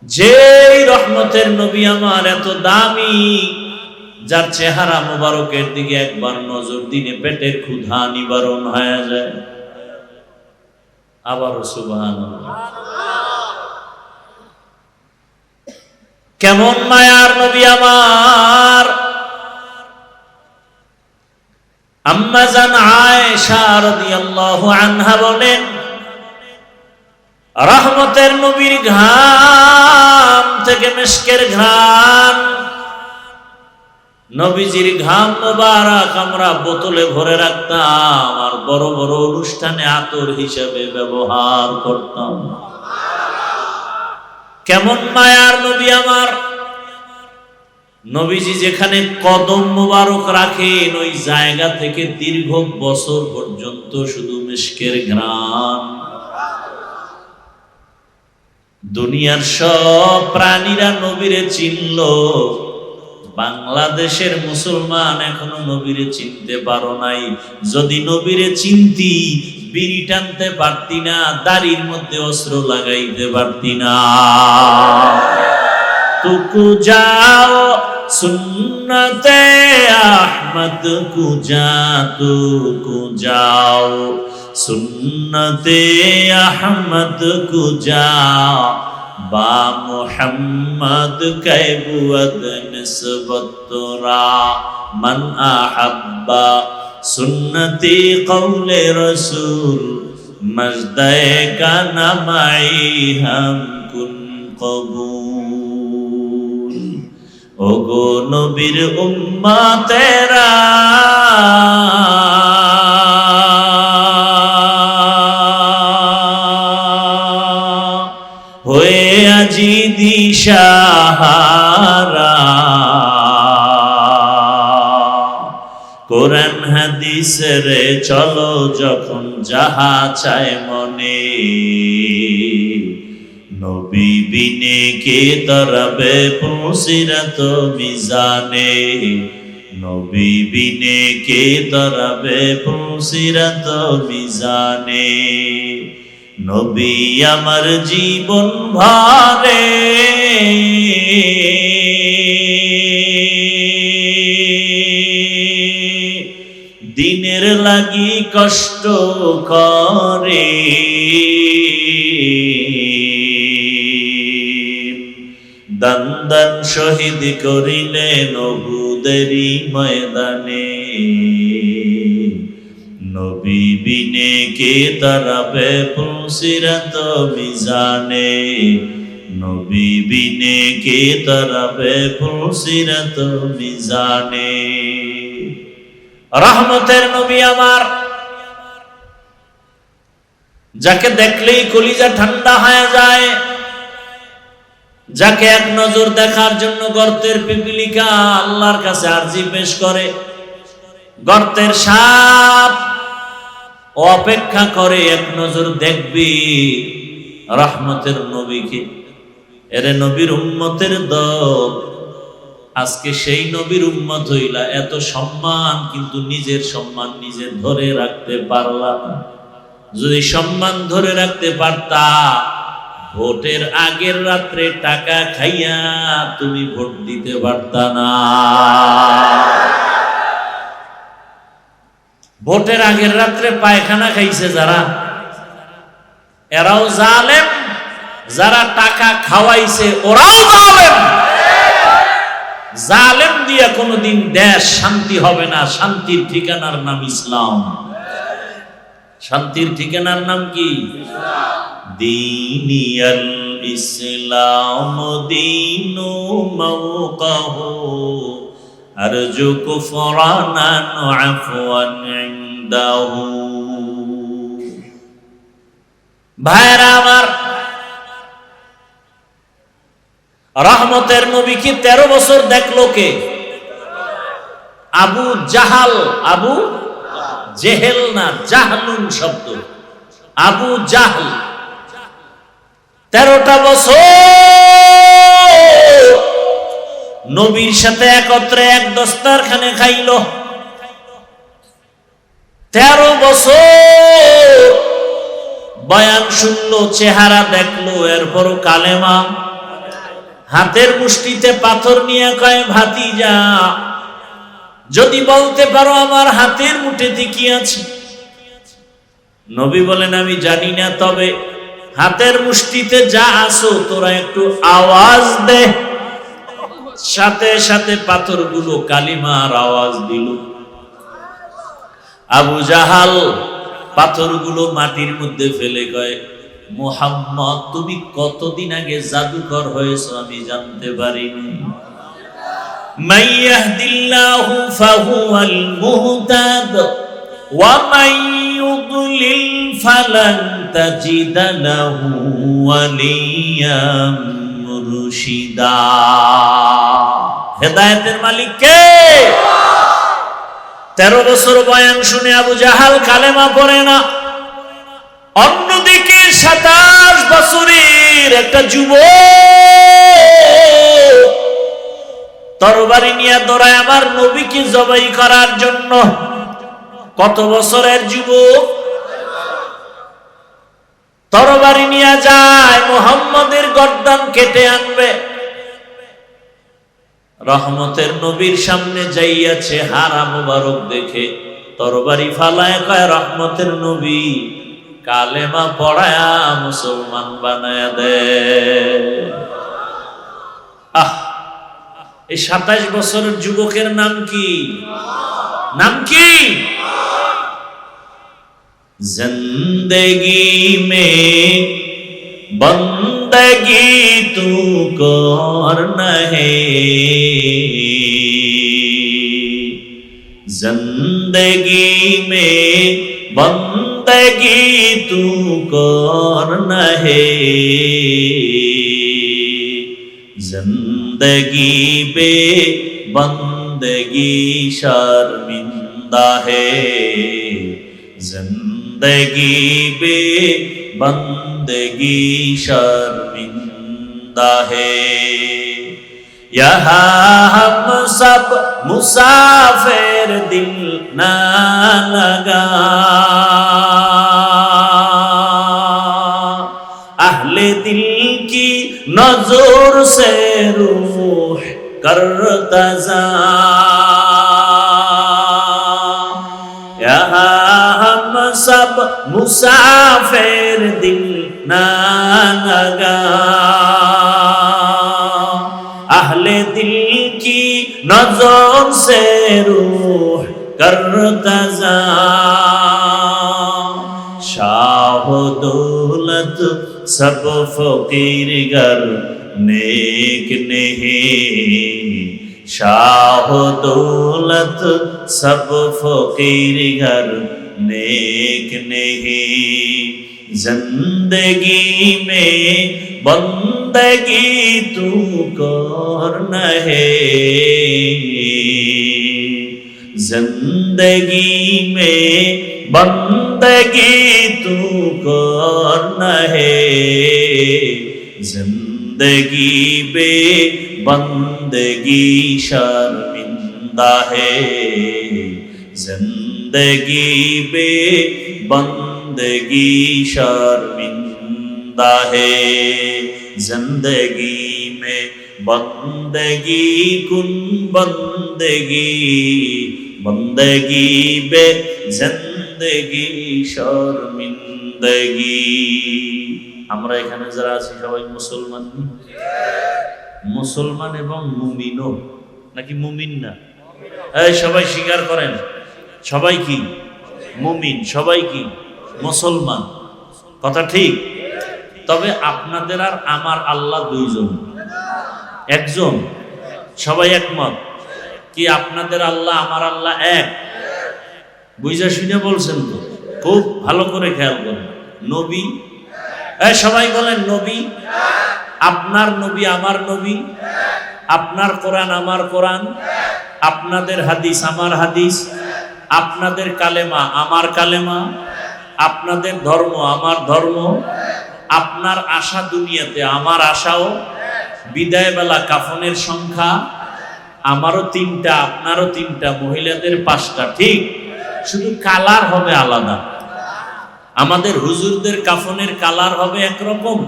যেই রহমতের নবী আমার এত দামি, যার চেহারা মোবারকের দিকে একবার নজর দিলে পেটের ক্ষুধা নিবারণ হয়ে যায়। আবার সুবহানাল্লাহ। কেমন মায়ার নবী আমার। আম্মা জান আয়েশা রাদিয়াল্লাহু আনহা বলেন, রহমতের নবীর ঘাম থেকে মিশকের ঘ্রাণ, নবীজির ঘাম মোবারক আমরা বোতলে ভরে রাখতাম আর বড় বড় অনুষ্ঠানে আতর হিসেবে ব্যবহার করতাম। কেমন মায়ার নবী আমার। নবীজি যেখানে কদম মোবারক রাখেন ওই জায়গা থেকে দীর্ঘ বছর পর্যন্ত শুধু মিশকের ঘ্রাণ। দুনিয়ার সব প্রাণীরা নবীরে চিনল, বাংলাদেশের মুসলমান এখনো নবীরে চিনতে পারো নাই। যদি নবীরে চিনতি, বিড়ি টানতে পারতি না, দাড়ির মধ্যে অস্ত্র লাগাইতে পারতি না। তুকু যাও সুন্নতে আহমদ কুজা, তুকু যাও সুন্নতে আহমদ কুজা, বা মুহাম্মদ কৈবুদ নিসবত তোরা, মান আহাব্বা সুন্নতি কৌলে রসুল, মজদে কা নামাই হাম কুন কবুল। ওগো নবীর উম্মতেরা, হয়ে আজি দিশাহারা, কোরআন হাদিস রে চলো যখন যাহা চায় মনে, নবী বিনে কে তরবে পুসিরত মিজানে, নবী বিনে কে তরবে পুসিরত মিজানে। নবী আমার জীবন ভারে, দিনের লাগি কষ্ট করে, দান দান শহীদ করিলেন উহুদেরই ময়দানে, নবী বিনে কে তারাবে পুসিরত মিজানে, নবী বিনে কে তারাবে পুসিরত মিজানে। রহমতের নবী আমার, যাকে দেখলেই কলিজা ঠান্ডা হয়ে যায়, যাকে এক নজর দেখার জন্য গর্তের পিপিলিকা আল্লাহর কাছে আরজি পেশ করে, গর্তের সাপ অপেক্ষা করে এক নজর দেখবি রহমতের নবীকে। এরে নবীর উম্মতের দল, আজকে সেই নবীর উম্মত হইলা, এত সম্মান কিন্তু নিজের সম্মান নিজে ধরে রাখতে পারলা না। যদি সম্মান ধরে রাখতে পারতা, ভোটের আগের রাত্রে টাকা খাইয়া তুমি ভোট দিতে পারতা না। ভোটের আগের রাত্রে পায়খানা খাইছে যারা, এরাও জালেম, যারা টাকা খাওয়াইছে ওরাও জালেম। জালেম দিয়ে কোনোদিন দেশ শান্তি হবে না। শান্তির ঠিকানার নাম ইসলাম। শান্তির ঠিকানার নাম কি? দীনিয়াল ইসলাম দীনু মাওকাহু, আরজু কুফরানান আফওয়ান ইনদাহু। ভাইরা আমার, রহমতের নবী কি 13 বছর দেখলো কে? আবু জাহাল। আবু জেহেল না, জাহলুন শব্দ। আবু জাহল 13টা বছর নবীর সাথে একত্রে এক দস্তারখানে খাইল। 13 বছর বয়ান শুনলো, চেহারা দেখলো, এরপরও কালেমা। হাতের মুষ্টিতে পাথর নিয়ে কয়, ভাতিজা যদি বলতে পারো আমার হাতের মুঠোতে কি আছে। নবী বলেন, আমি জানি না, তবে হাতের মুষ্টিতে যা আছো তোরা একটু আওয়াজ দে। সাথে সাথে পাথরগুলো কালিমার আওয়াজ দিল। আবু জাহাল পাথরগুলো মাটির মধ্যে ফেলে কয়, মুহাম্মদ তুমি কতদিন আগে জাদুকর হয়েছো আমি জানতে পারিনি। মান ইয়াহদিল্লাহু ফাহুয়াল মুহতাদ ওয়া মান ইউদ্লিল ফালান তাজিদা লাহু ওয়ালিয়াম মুরশিদা। হেদায়েতের মালিক কে? 13 বছর বয়ান শুনে আবু জাহাল কালেমা পড়ে না। অন্যদিকে 27 বছরের একটা যুবক তরবারি নিয়ে দৌড়ায় আমার নবীকে জবাই করার জন্য। কত বছরের যুবক? তরবারি নিয়ে যায়, মুহাম্মদের গর্দান কেটে আনবে। রহমতের নবীর সামনে যাইয়াছে, হারা মুবারক দেখে তরবারি ফালায় কয়, রহমতের নবী কালেমা পড়ায়া মুসলমান বানায়া দে। এই 27 বছরের যুবকের নাম কি? নাম কি? জিন্দেগি মে বন্দগি তু করনা হে, जिंदगी में बंदगी तू करना है, जिंदगी बे बंदगी शर्मिंदा है, जिंदगी बे बंदगी शर्मिंदा है। यहाँ हम सब मुसाफिर दिल ना लगा, अहले दिल की नजर से रूह करता जा। यहाँ हम सब मुसाफिर दिल ना लगा, अहले दिल की नजर से रूह करता जा। शाह दौलत सब फकीर गर नेक नहीं, शाह दौलत सब फकीर गर नेक नहीं, जिंदगी में बंदगी तू करना है, जिंदगी में बंदगी तू करना है, जिंदगी बे बंदगी शर्मिंदा है, जिंदगी बे बंदगी शर्मिंदा है, जिंदगी में बंदगी कुन बंदगी, बंदगी बे जिंदगी शर्मिंदगी। আমরা এখানে যারা আছি সবাই মুসলমান, মুসলমান এবং মুমিনও নাকি মুমিন না? এই সবাই স্বীকার করেন, সবাই কি মুমিন, সবাই কি মুসলমান, কথা ঠিক? তবে আপনাদের আর আমার আল্লাহ দুইজন, একজন, সবাই একমত কি আপনাদের আল্লাহ আমার আল্লাহ এক? বুঝা শুনে বলছেন তো? খুব ভালো করে খেয়াল করেন। নবী, সবাই বলেন নবী। আপনার নবী আমার নবী, আপনার কোরআন আমার কোরআন, আপনাদের হাদিস আমার হাদিস, আপনাদের কালেমা আমার কালেমা, আপনাদের ধর্ম আমার ধর্ম, আপনার আশা দুনিয়াতে, আমার আশাও বিদায় বেলা কাফনের সংখ্যা আমারও 3টা, আপনারও 3টা, মহিলাদের 5টা, ঠিক? শুধু কালার হবে আলাদা। আমাদের হুজুরদের কাফনের কালার হবে একরকম,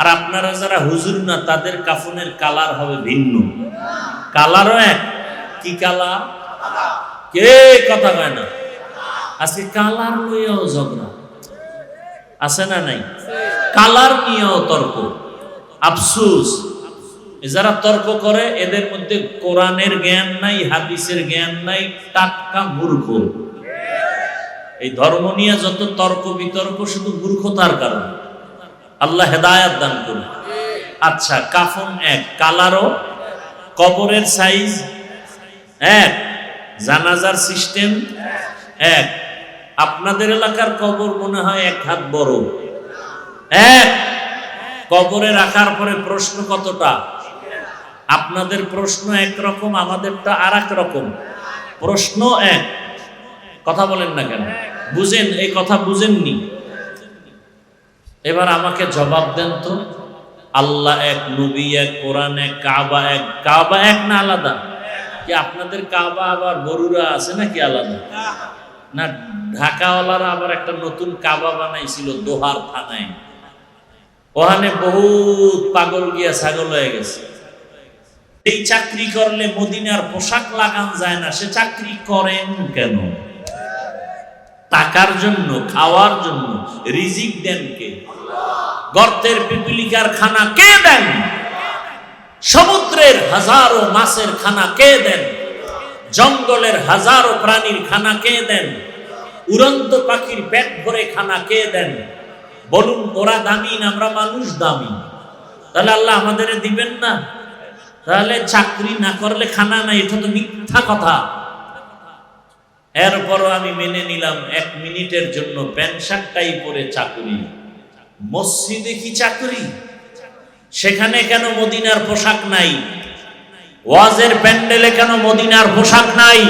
আর আপনারা যারা হুজুর না তাদের কাফনের কালার হবে ভিন্ন। কালারও এক, কি কালার? কে কথা কয় না? আজকে কালার লইয়াও ঝগড়া আছে না নাই? কালার নিয়েও তর্ক। আফসোস, যারা তর্ক করে এদের মধ্যে কোরআনের জ্ঞান নাই, হাদিসের জ্ঞান নাই, টাটকা মূর্খ। এই ধর্ম নিয়ে যত তর্ক বিতর্ক শুধু মূর্খতার কারণ। আল্লাহ হেদায়াত দান করুন। আচ্ছা, কাফন এক, কালারও, কবরের সাইজ এক, জানাজার সিস্টেম এক। আপনাদের এলাকার কবর মনে হয় 1 হাত বড়, এক। কবরে রাখার পরে প্রশ্ন কতটা? আপনাদের প্রশ্ন একরকম, আমাদেরটা আর এক রকম। প্রশ্ন এক, কথা বলেন না কেন? বুঝেন, এই কথা বুঝেননি? এবার আমাকে জবাব দেন তো, আল্লাহ এক, নবী এক, কোরআন এক, কাবা এক। কাবা এক না আলাদা? কি আপনাদের কাবা আবার বড়ুরা আছে নাকি আলাদা? না, ঢাকাওয়ালারা আবার একটা নতুন কাবা বানাইছিল দোহার থানায়, ওখানে বহুত পাগল গিয়া ছাগল হয়ে গেছে। এই চাকরি করলে মদিনার পোশাক লাগান যায় না, সে চাকরি করেন কেন? টাকার জন্য, খাওয়ার জন্য। রিজিক দেন কে? গর্তের পিপিলিকার খানা কে দেন? সমুদ্রের হাজারো মাছের খানা কে দেন? জঙ্গলের হাজারো প্রাণীর খানা কে দেন? উড়ন্ত পাখির পেট ভরে খানা কে দেন? বলুন, ওরা দামি না আমরা মানুষ দামি? তাহলে আল্লাহ আমাদের দিবেন না? তাহলে চাকরি না করলে খানা নাই, এটা তো মিথ্যা কথা। এরপরও আমি মেনে নিলাম 1 মিনিটের জন্য প্যান্ট শার্টটাই পরে চাকরি। মসজিদে কি চাকরি? সেখানে কেন মদিনার পোশাক নাই? ওয়াজের প্যান্ডেলে কেন মদিনার পোশাক নাই?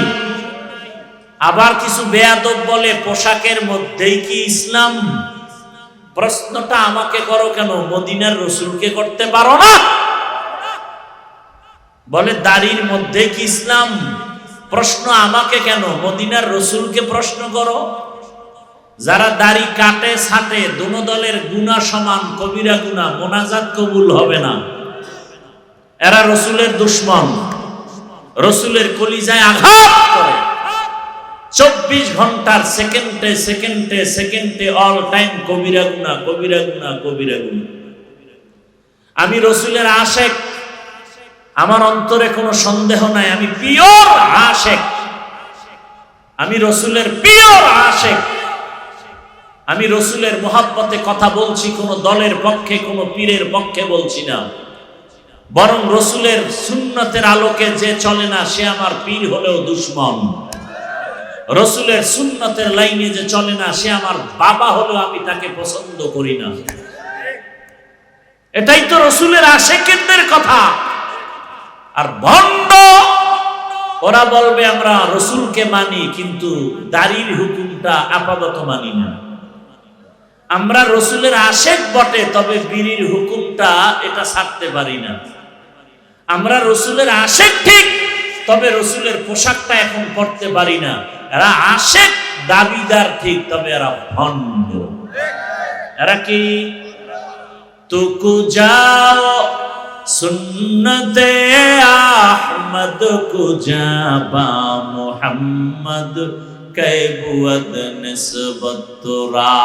আবার কিছু বেয়াদব বলে পোশাকের মধ্যেই কি ইসলাম? প্রশ্নটা আমাকে করো কেন, মদিনার রসুলকে করতে পারো না? বলে দাড়ির মধ্যে কি ইসলাম? প্রশ্ন আমাকে কেন, মদিনার রসুলকে প্রশ্ন করো। যারা দাড়ি কাটে ছাটে, দোনো দলের গুনাহ সমান, কবিরা গুনাহ, মোনাজাত কবুল হবে না। এরা রসুলের দুশমন, রসুলের কলিজায় আঘাত করে। 24 ঘন্টার সেকেন্ডে সেকেন্ডে সেকেন্ডে অল টাইম কবিরা গুনাহ, কবিরা গুনাহ, কবিরা গুনাহ। আমি রসুলের আশেক, আমার অন্তরে কোনো সন্দেহ নাই, আমি পিওর আশেক, আমি রসুলের পিওর আশেক। আমি রসুলের মোহাব্বতে কথা বলছি, কোনো দলের পক্ষে, কোনো পীরের পক্ষে বলছি না। বরং রসুলের সুন্নতের আলোকে যে চলে না সে আমার পীর হলেও দুশমন। রসুলের সুন্নতের লাইনে যে চলে না সে আমার বাবা হলেও আমি তাকে পছন্দ করি না। এটাই তো রসুলের আশেকের কথা। আর ভণ্ড ওরা বলবে আমরা রসুলকে মানি, কিন্তু দাড়ির হুকুমটা আপাতত মানি না। আমরা রসুলের আশেক বটে, তবে বিড়ির হুকুমটা এটা ছাড়তে পারি না। আমরা রসুলের আশেক ঠিক, তবে রসুলের পোশাকটা এখন পরতে পারি না। এরা আশেক দাবিদার ঠিক, তবে এরা ভণ্ড। এরা কি? তুকু যাও সুন্নতে আহমদ কুজাবা মুহাম্মদ कै बुअद निस्बत तुरा